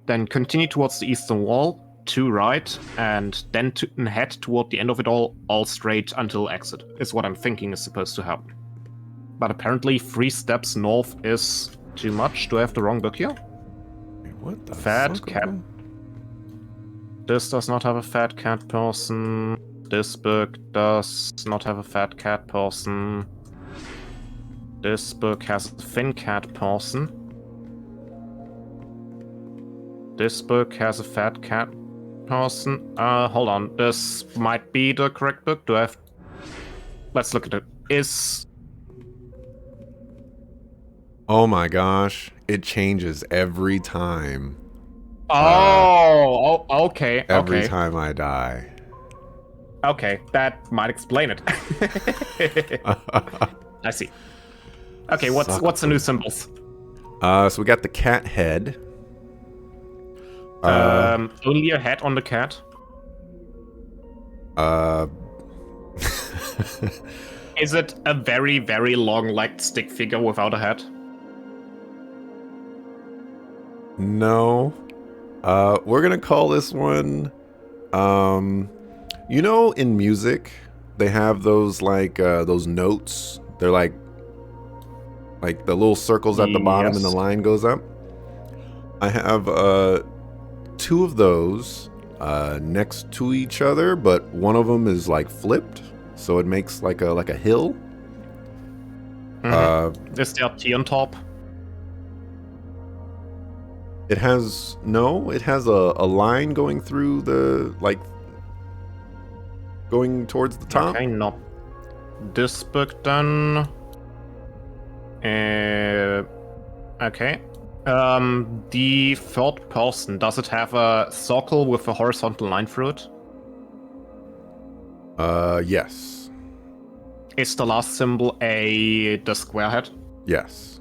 Then continue towards the eastern wall, 2 right, and then head toward the end of it all straight until exit, is what I'm thinking is supposed to happen. But apparently 3 steps north is too much. Do I have the wrong book here? What the Fat fuck? cat. This does not have a fat cat person. This book does not have a fat cat person. This book has a thin cat person. This book has a fat cat person. Hold on. This might be the correct book. Do I have... Let's look at it. Oh my gosh. It changes every time. Okay. Every time I die. Okay, that might explain it. I see. Okay, what's the new symbols? So we got the cat head. Only a head on the cat. Is it a very, very long-legged stick figure without a head? No. We're gonna call this one, you know, in music, they have those those notes. They're like the little circles at the bottom and the line goes up. I have 2 of those next to each other, but one of them is like flipped, so it makes like a hill. Mm-hmm. Is there T on top? It has a line going through the going towards the top. Okay, not this book then. Okay. The third person, does it have a circle with a horizontal line through it? Yes. Is the last symbol the square head? Yes.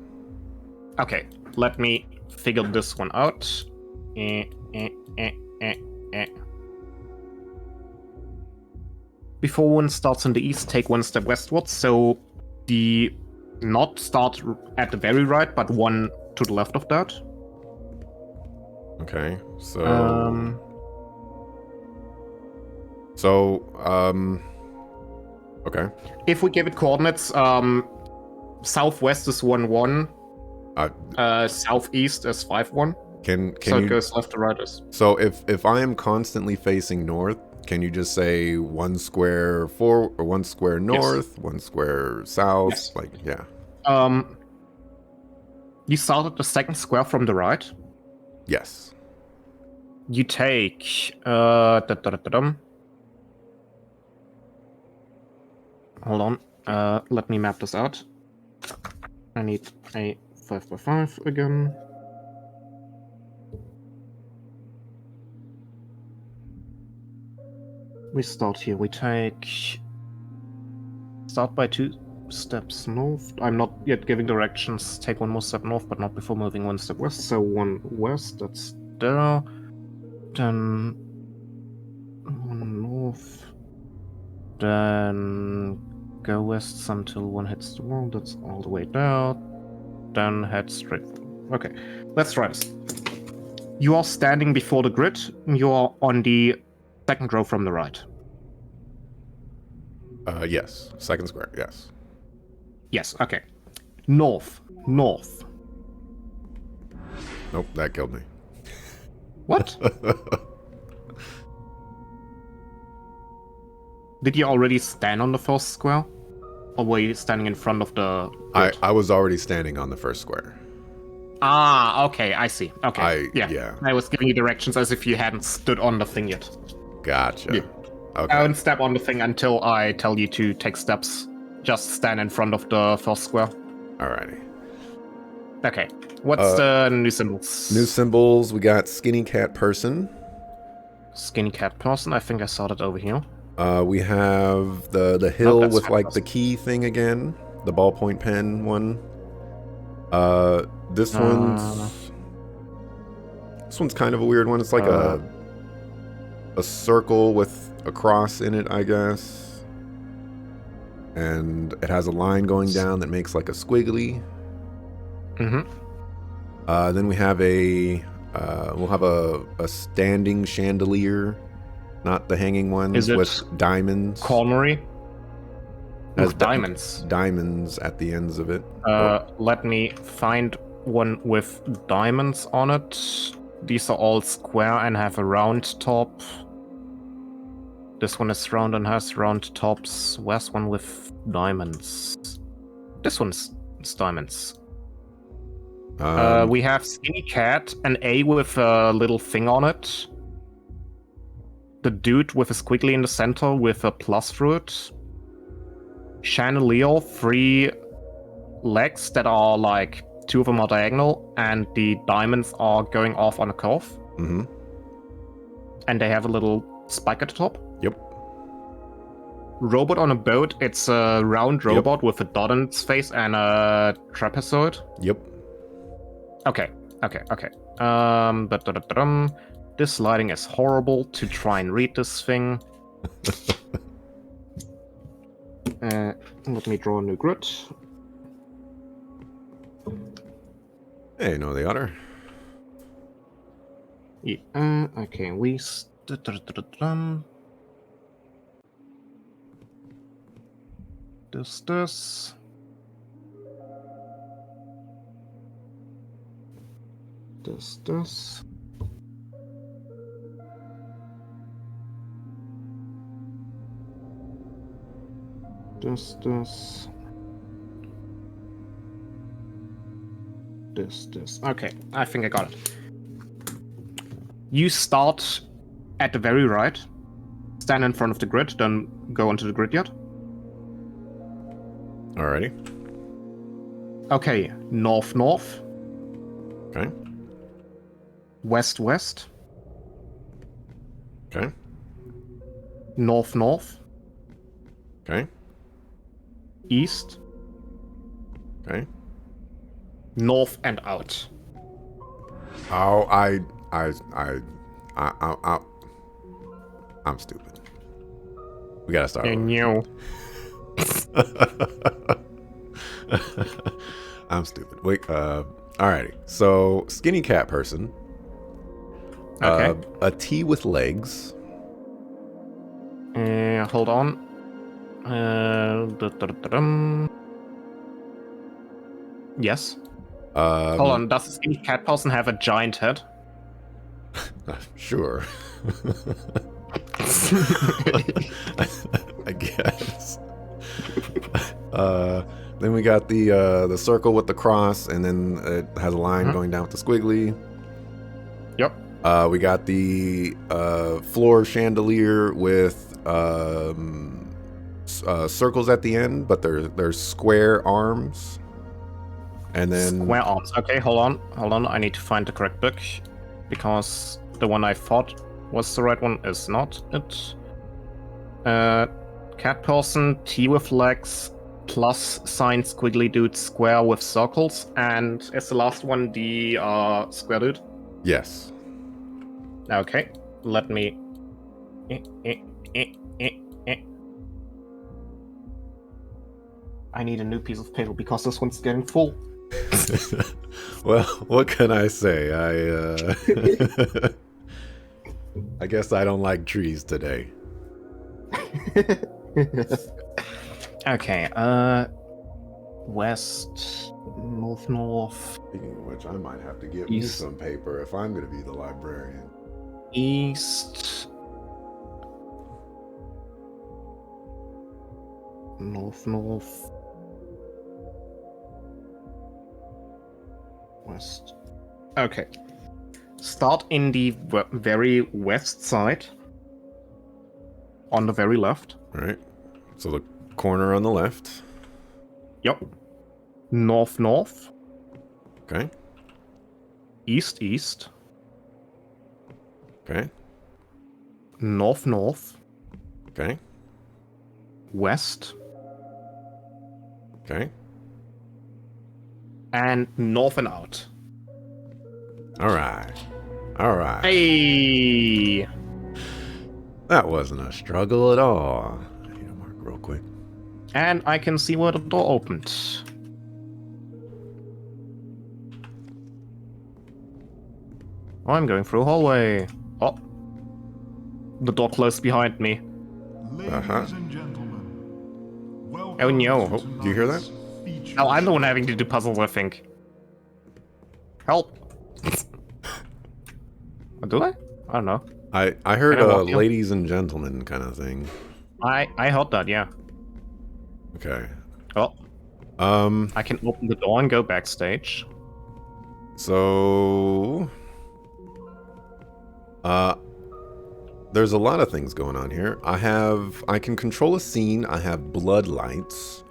Okay, let me figure this one out. Before one starts in the east, take 1 step westwards. So the not start at the very right, but 1 to the left of that. Okay. So. Um, Okay. if we give it coordinates, southwest is 1-1, southeast is 5-1. Can So you it goes left to right is. So if I am constantly facing north, can you just say 1 square or 1 square north, 1 square south? Yes. Like, yeah. You start at the second square from the right. Yes. You take hold on. Let me map this out. I need a 5x5 again. We start here. We start by 2 steps north. I'm not yet giving directions. Take 1 more step north, but not before moving 1 step west. So 1 west, that's there. Then 1 north. Then go west until 1 hits the wall. That's all the way down. Then head straight. Okay, let's try this. You are standing before the grid. You are on the second row from the right. Yes. Second square. Yes. Yes, okay. North. North. Nope, that killed me. What? Did you already stand on the first square? Or were you standing in front of the grid? I was already standing on the first square. Ah, okay, I see. Okay. Yeah. I was giving you directions as if you hadn't stood on the thing yet. Gotcha. Yeah. Okay. Don't step on the thing until I tell you to take steps. Just stand in front of the first square. Alrighty. Okay. What's the new symbols? New symbols. We got skinny cat person. Skinny cat person. I think I saw that over here. We have the hill that's with like fantastic. the key thing again. The ballpoint pen one. This one's kind of a weird one. It's like a circle with a cross in it, I guess. And it has a line going down that makes like a squiggly. Mm-hmm. Then we have we'll have a standing chandelier, not the hanging ones, Is it with diamonds. Cornery? Has With diamonds. Diamonds at the ends of it. Let me find one with diamonds on it. These are all square and have a round top. This one is round and has round tops. Where's one with diamonds? This one's diamonds. We have Skinny Cat, an A with a little thing on it. The dude with a squiggly in the center with a plus through it. Chandelier, 3 legs that are like 2 of them are diagonal, and the diamonds are going off on a curve. Mm-hmm. And they have a little spike at the top. Yep. Robot on a boat. It's a round robot with a dot on its face and a trapezoid. Yep. Okay. This lighting is horrible to try and read this thing. Let me draw a new grid. Hey, no, the otter. Yeah, okay, we... This. This. Okay, I think I got it. You start at the very right, stand in front of the grid, then go onto the grid yet. Alrighty. Okay, north. Okay. West. Okay. North. Okay. East. Okay. North and out. Oh, I'm stupid. We gotta start. And you. I'm stupid. Wait. Alrighty. So, skinny cat person. Okay. A T with legs. Hold on. Yes. Hold on. Does the skinny cat person have a giant head? Sure. I guess. Then we got the circle with the cross, and then it has a line going down with the squiggly. Yep. We got the floor chandelier with circles at the end, but they're square arms. And then Square arms. Okay, hold on. I need to find the correct book, because the one I thought was the right one is not it. Cat person, T with legs, plus sign squiggly dude, square with circles, and is the last one the square dude? yes. Okay, let me. I need a new piece of paper because this one's getting full. Well, what can I say? I guess I don't like trees today. Okay, west, north, Speaking of which, I might have to get me East. some paper if I'm going to be the librarian. east, north, west. Okay. Start in the very west side. On the very left. All right. So the corner on the left. Yep. North. Okay. East. Okay. North. Okay. West. Okay. And north and out. All right. All right. Hey! That wasn't a struggle at all. I need to mark real quick. And I can see where the door opened. I'm going through a hallway. Oh. The door closed behind me. Uh-huh. And gentlemen, Oh no. Oh, do you hear that? Oh, I'm the one having to do puzzles, I think. Help. Do I? I don't know. I heard Can I a walk you? ladies and gentlemen kind of thing. I heard that, yeah. Okay. Oh, Um. I can open the door and go backstage. So. There's a lot of things going on here. I can control a scene. I have blood lights.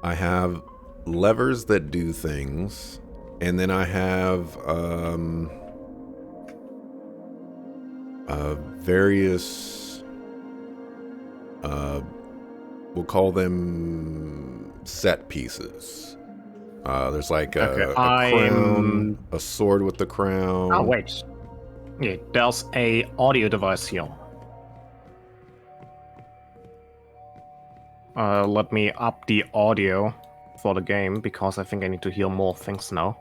I have levers that do things. And then I have, various, we'll call them set pieces. There's like a crown, a sword with the crown. Oh, wait. Yeah, there's a audio device here. Let me up the audio for the game, because I think I need to hear more things now.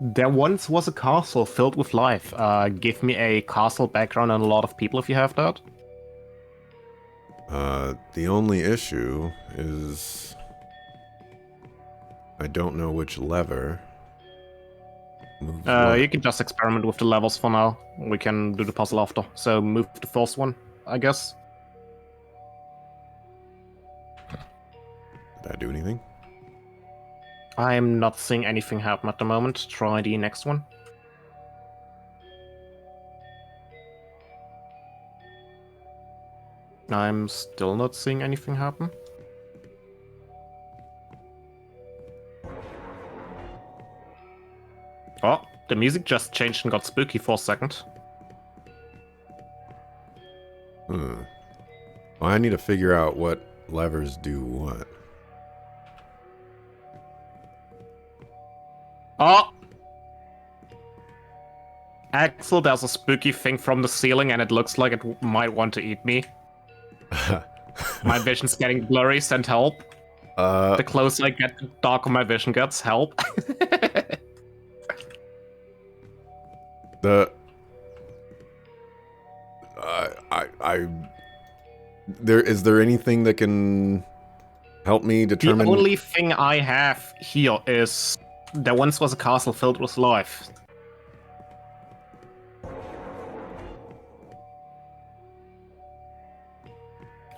There once was a castle filled with life. Give me a castle background and a lot of people if you have that. The only issue is I don't know which lever moves what. You can just experiment with the levels for now. We can do the puzzle after. So move the first one, I guess. Did I do anything? I'm not seeing anything happen at the moment. Try the next one. I'm still not seeing anything happen. Oh, the music just changed and got spooky for a second. Well, I need to figure out what levers do what. Oh! Axel, there's a spooky thing from the ceiling and it looks like it might want to eat me. My vision's getting blurry, send help. The closer I get, the darker my vision gets. Help. The is there anything that can help me determine? The only thing I have here is there once was a castle filled with life.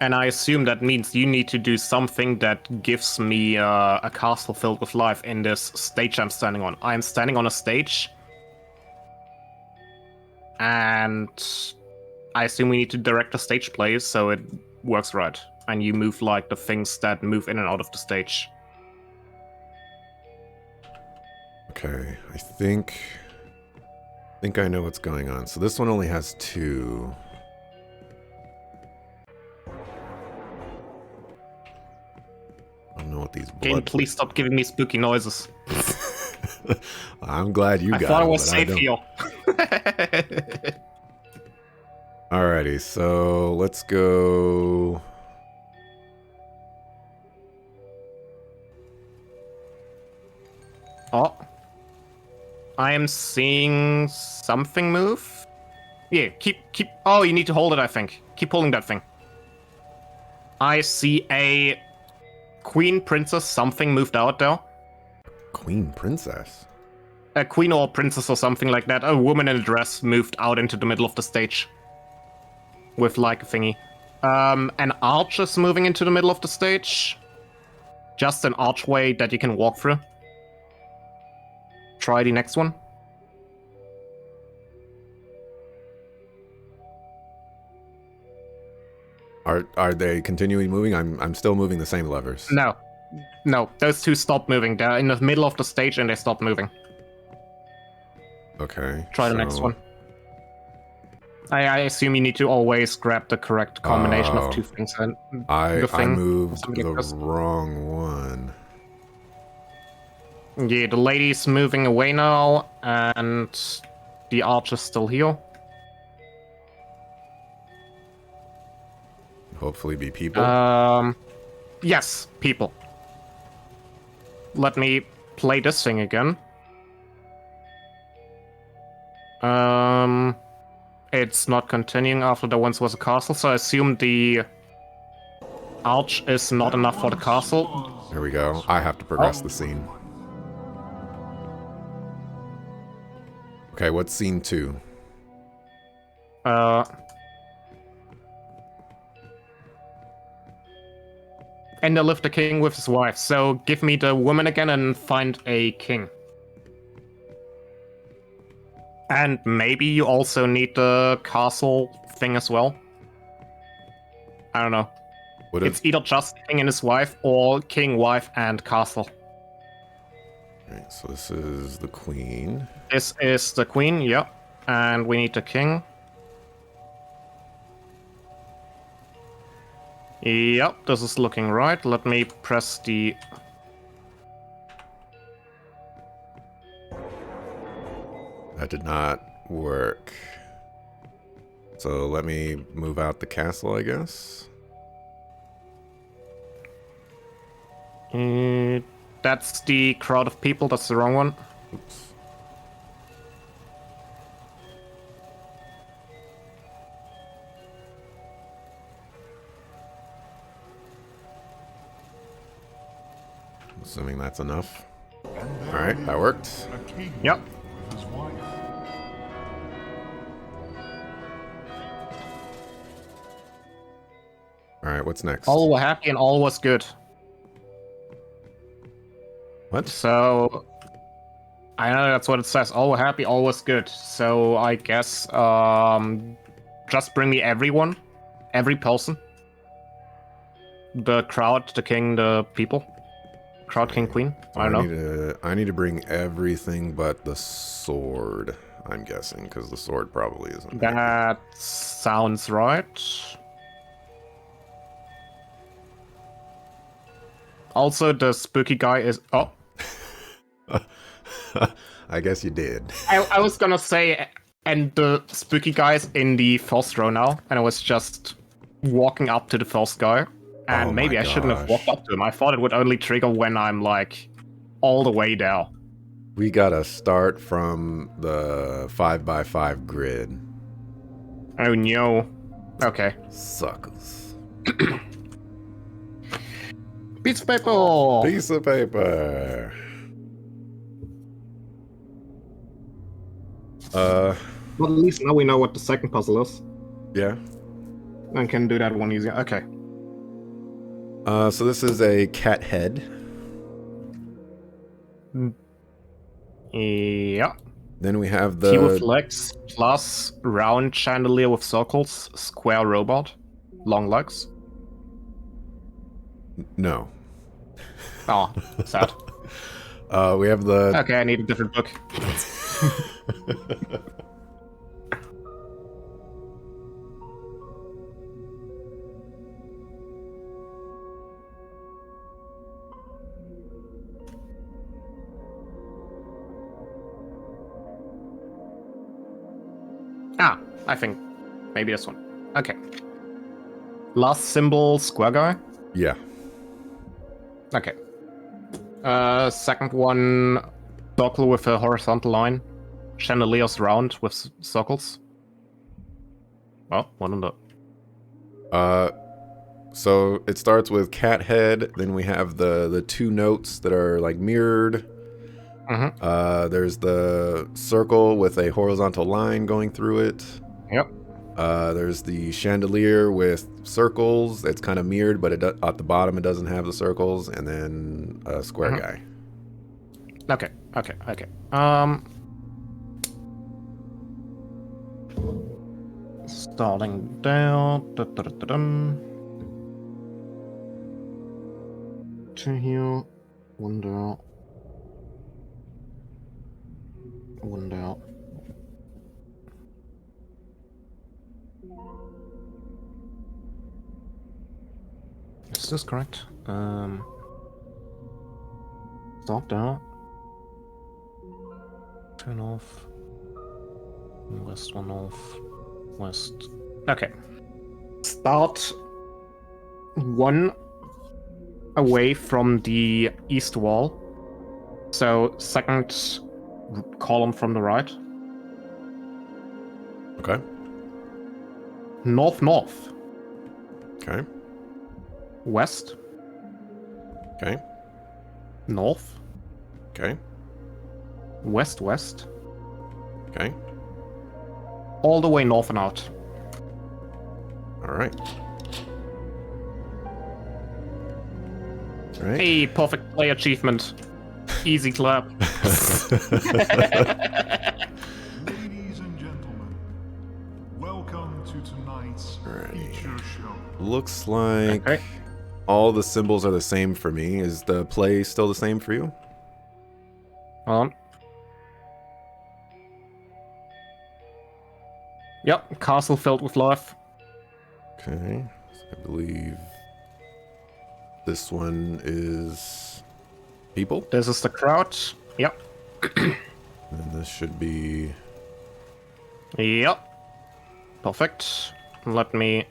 And I assume that means you need to do something that gives me a castle filled with life in this stage I'm standing on. I'm standing on a stage. And I assume we need to direct the stage play so it works right. And you move like the things that move in and out of the stage. Okay, I think I know what's going on. So this one only has 2. I don't know what these Game, please stop giving me spooky noises. I'm glad you got it. I thought I was safe here. Alrighty, so let's go. Oh. I am seeing something move. Yeah, keep. Oh, you need to hold it, I think. Keep holding that thing. I see a queen, princess, something moved out there. Queen princess? A queen or princess or something like that. A woman in a dress moved out into the middle of the stage. With like a thingy. An arch is moving into the middle of the stage. Just an archway that you can walk through. Try the next one. Are they continuing moving? I'm still moving the same levers. No, those two stopped moving. They're in the middle of the stage and they stopped moving. Okay. Try the next one. I assume you need to always grab the correct combination of two things. And I moved the wrong one. Yeah, the lady's moving away now, and the arch is still here. Hopefully be people. Yes, people. Let me play this thing again. It's not continuing after there once was a castle, so I assume the arch is not enough for the castle. There we go. I have to progress the scene. Okay, what's scene 2? And there lived a king with his wife, so give me the woman again and find a king. And maybe you also need the castle thing as well. I don't know. It's either just king and his wife, or king, wife, and castle. Alright, so this is the queen. This is the queen, yep. And we need the king. Yep, this is looking right. Let me press the... That did not work. So let me move out the castle, I guess. That's the crowd of people. That's the wrong one. Oops. Assuming that's enough. Alright, that worked. Yep. Alright, what's next? All were happy and all was good. What? So, I know that's what it says. All were happy, all was good. So I guess, just bring me everyone, every person, the crowd, the king, the people, crowd, king, queen. I don't know. I need to bring everything but the sword. I'm guessing because the sword probably isn't. That sounds right. Also, the spooky guy is... Oh. I guess you did. I was gonna say, and the spooky guy is in the first row now, and I was just walking up to the first guy, And Oh maybe my I shouldn't have gosh. walked up to him. I thought it would only trigger when I'm like all the way down. We gotta start from the 5x5 grid. Oh no. Okay. Suckers. Piece of paper! Piece of paper. But at least now we know what the second puzzle is. Yeah. And can do that one easier. Okay. So this is a cat head. Yeah. Then we have Key with the legs plus round chandelier with circles, square robot, long legs. no. Oh, sad. We have the Okay, I need a different book. Ah, I think maybe this one. Okay. Last symbol, square guy. yeah. Okay. Second one, circle with a horizontal line. Chandeliers round with circles. Oh, one on the. So it starts with cat head. Then we have the two notes that are like mirrored. Mm-hmm. There's the circle with a horizontal line going through it. Yep. There's the chandelier with circles. It's kind of mirrored, but at the bottom it doesn't have the circles. And then a square guy. Okay. Starting down. To here. One down. One down. Is this correct? Start down. Turn off. West one off. West. Okay. Start one away from the east wall. So second column from the right. Okay. North. Okay. West. Okay. North. Okay. West. Okay. All the way north and out. All right. All right. Hey, perfect play achievement. Easy clap. Ladies and gentlemen, welcome to tonight's Alrighty. feature show. Looks like Okay. all the symbols are the same for me. Is the play still the same for you? Hold on. Yep, castle filled with life. Okay. So I believe this one is people. This is the crowd. Yep. And this should be Yep. Perfect. Let me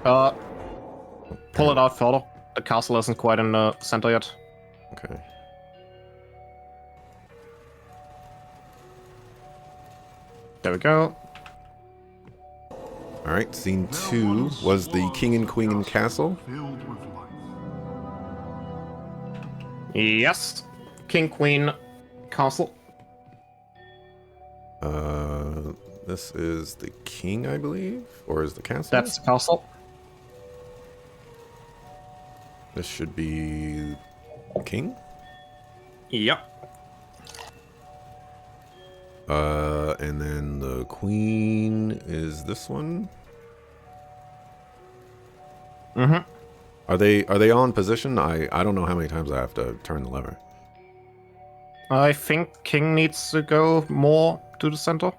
pull it out further. The castle isn't quite in the center yet. okay. There we go. All right. Scene 2 was the king and queen in castle. Filled with life. Yes. King, queen, castle. This is the king, I believe, or is the castle? That's the castle. This should be the king. Yep. And then the queen is this one. Mm-hmm. Are they all in position? I don't know how many times I have to turn the lever. I think king needs to go more to the center.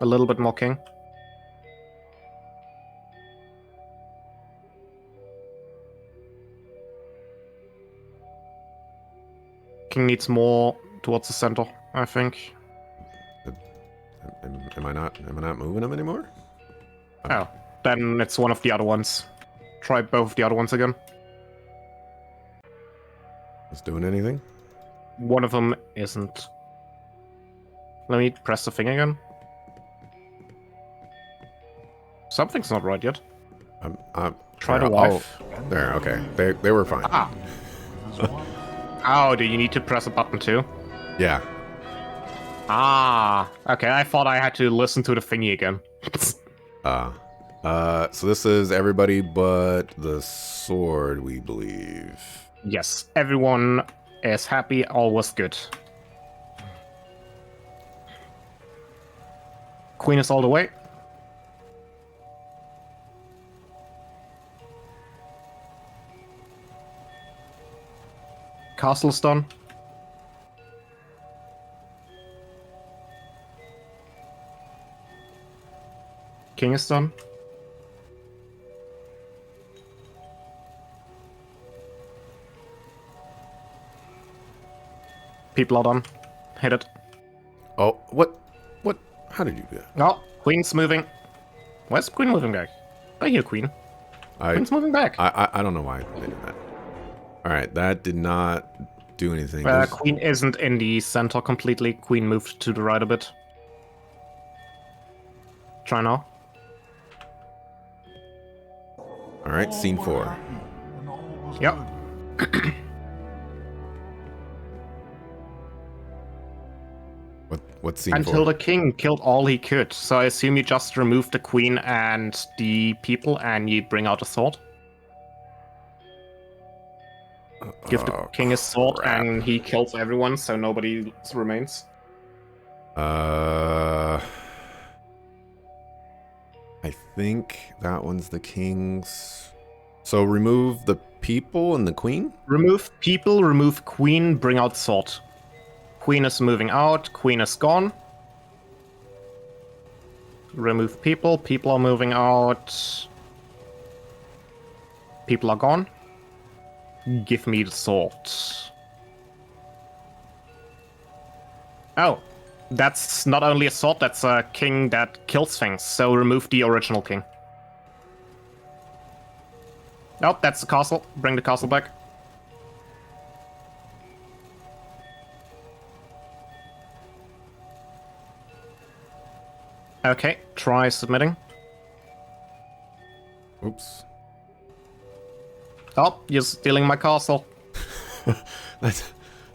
A little bit more king. King needs more towards the center, I think. Am I not moving them anymore? Oh, then it's one of the other ones. try both of the other ones again. Is doing anything? One of them isn't. Let me press the thing again. Something's not right yet. Try the wife. There, okay. They were fine. Ah. Oh, do you need to press a button too? Yeah. Ah. Okay, I thought I had to listen to the thingy again. So this is everybody but the sword, we believe. Yes, everyone is happy, all was good. Queen is all the way. Castle's done. King is done. People are done. Hit it. Oh, what? How did you do that? Oh, Queen's moving. Where's Queen moving back? Right here, Queen. Queen's moving back. I don't know why they did that. All right, that did not do anything. Queen isn't in the center completely. Queen moved to the right a bit. Try now. All right, scene 4. And all was Yep. good. What's scene 4? Until the king killed all he could. So I assume you just remove the queen and the people and you bring out a sword. Give the king a sword crap. and he kills everyone so nobody remains. I think that one's the king's. So remove the people and the queen? Remove people, remove queen, bring out sword. Queen is moving out, queen is gone. Remove people, people are moving out. People are gone. Give me the sword. Oh, that's not only a sword, that's a king that kills things, so remove the original king. Nope, that's the castle. Bring the castle back. Okay, try submitting. Oops. Oh, you're stealing my castle. That's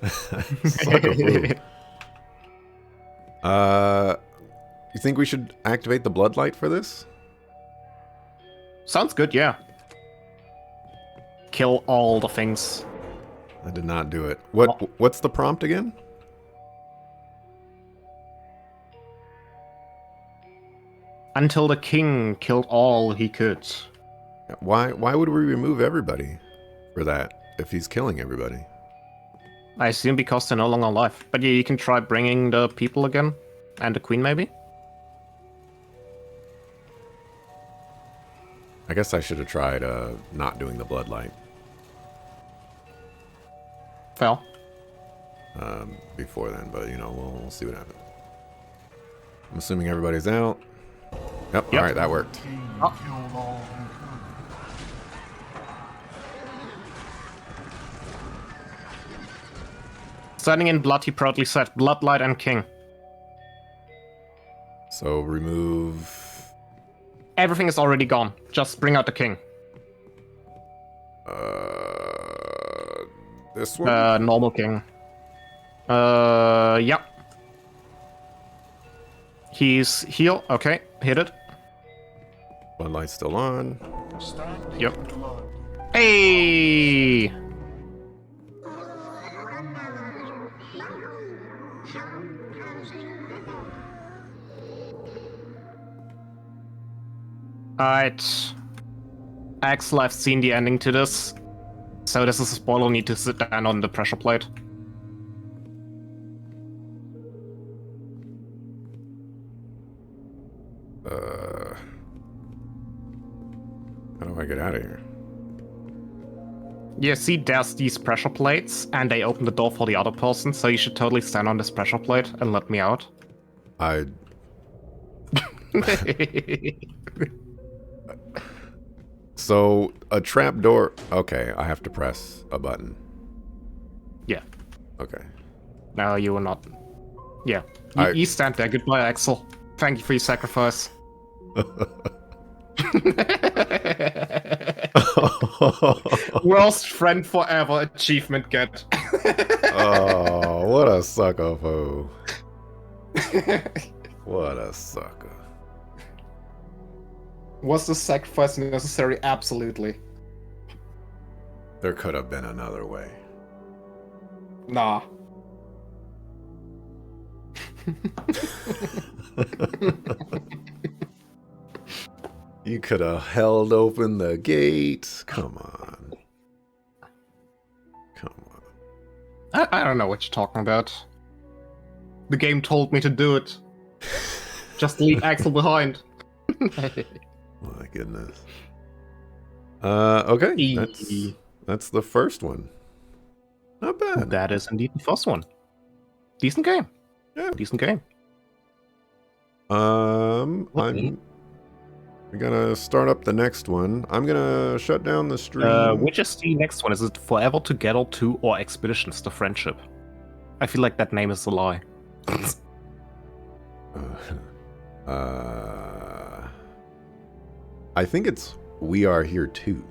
such a fool. You think we should activate the bloodlight for this? Sounds good, yeah. Kill all the things. I did not do it. What's the prompt again? Until the king killed all he could. Why would we remove everybody for that if he's killing everybody? I assume because they're no longer alive. But yeah, you can try bringing the people again. And the queen, maybe? I guess I should have tried not doing the bloodlight Fail. before then, but you know, we'll see what happens. I'm assuming everybody's out. Yep. All right, that worked. King Oh. killed all he could. Standing in blood, he proudly said, Bloodlight and king. So remove. Everything is already gone. Just bring out the king. This one. Normal king. Yeah. He's here. Okay, hit it. Bloodlight's still on. Stand Yep. in blood. Hey! Alright. Axel, I've seen the ending to this. So this is a spoiler, need to sit down on the pressure plate. How do I get out of here? Yeah, see, there's these pressure plates, and they open the door for the other person, so you should totally stand on this pressure plate and let me out. So a trapdoor. Okay, I have to press a button. Yeah. Okay. No, you will not. Yeah. I- You stand there. Goodbye, Axel. Thank you for your sacrifice. Worst friend forever achievement get. Oh, what a sucker, fool. What a sucker. Was the sacrifice necessary? Absolutely. There could have been another way. Nah. You could have held open the gate. Come on. Come on. I don't know what you're talking about. The game told me to do it. Just leave Axel behind. My goodness. Okay. That's the first one. Not bad. That is indeed the first one. Decent game. Yeah. Decent game. We're gonna start up the next one. I'm gonna shut down the stream. Which is the next one? Is it Forever Together 2 or Expeditions: The Friendship? I feel like that name is a lie. I think it's We Are Here Too.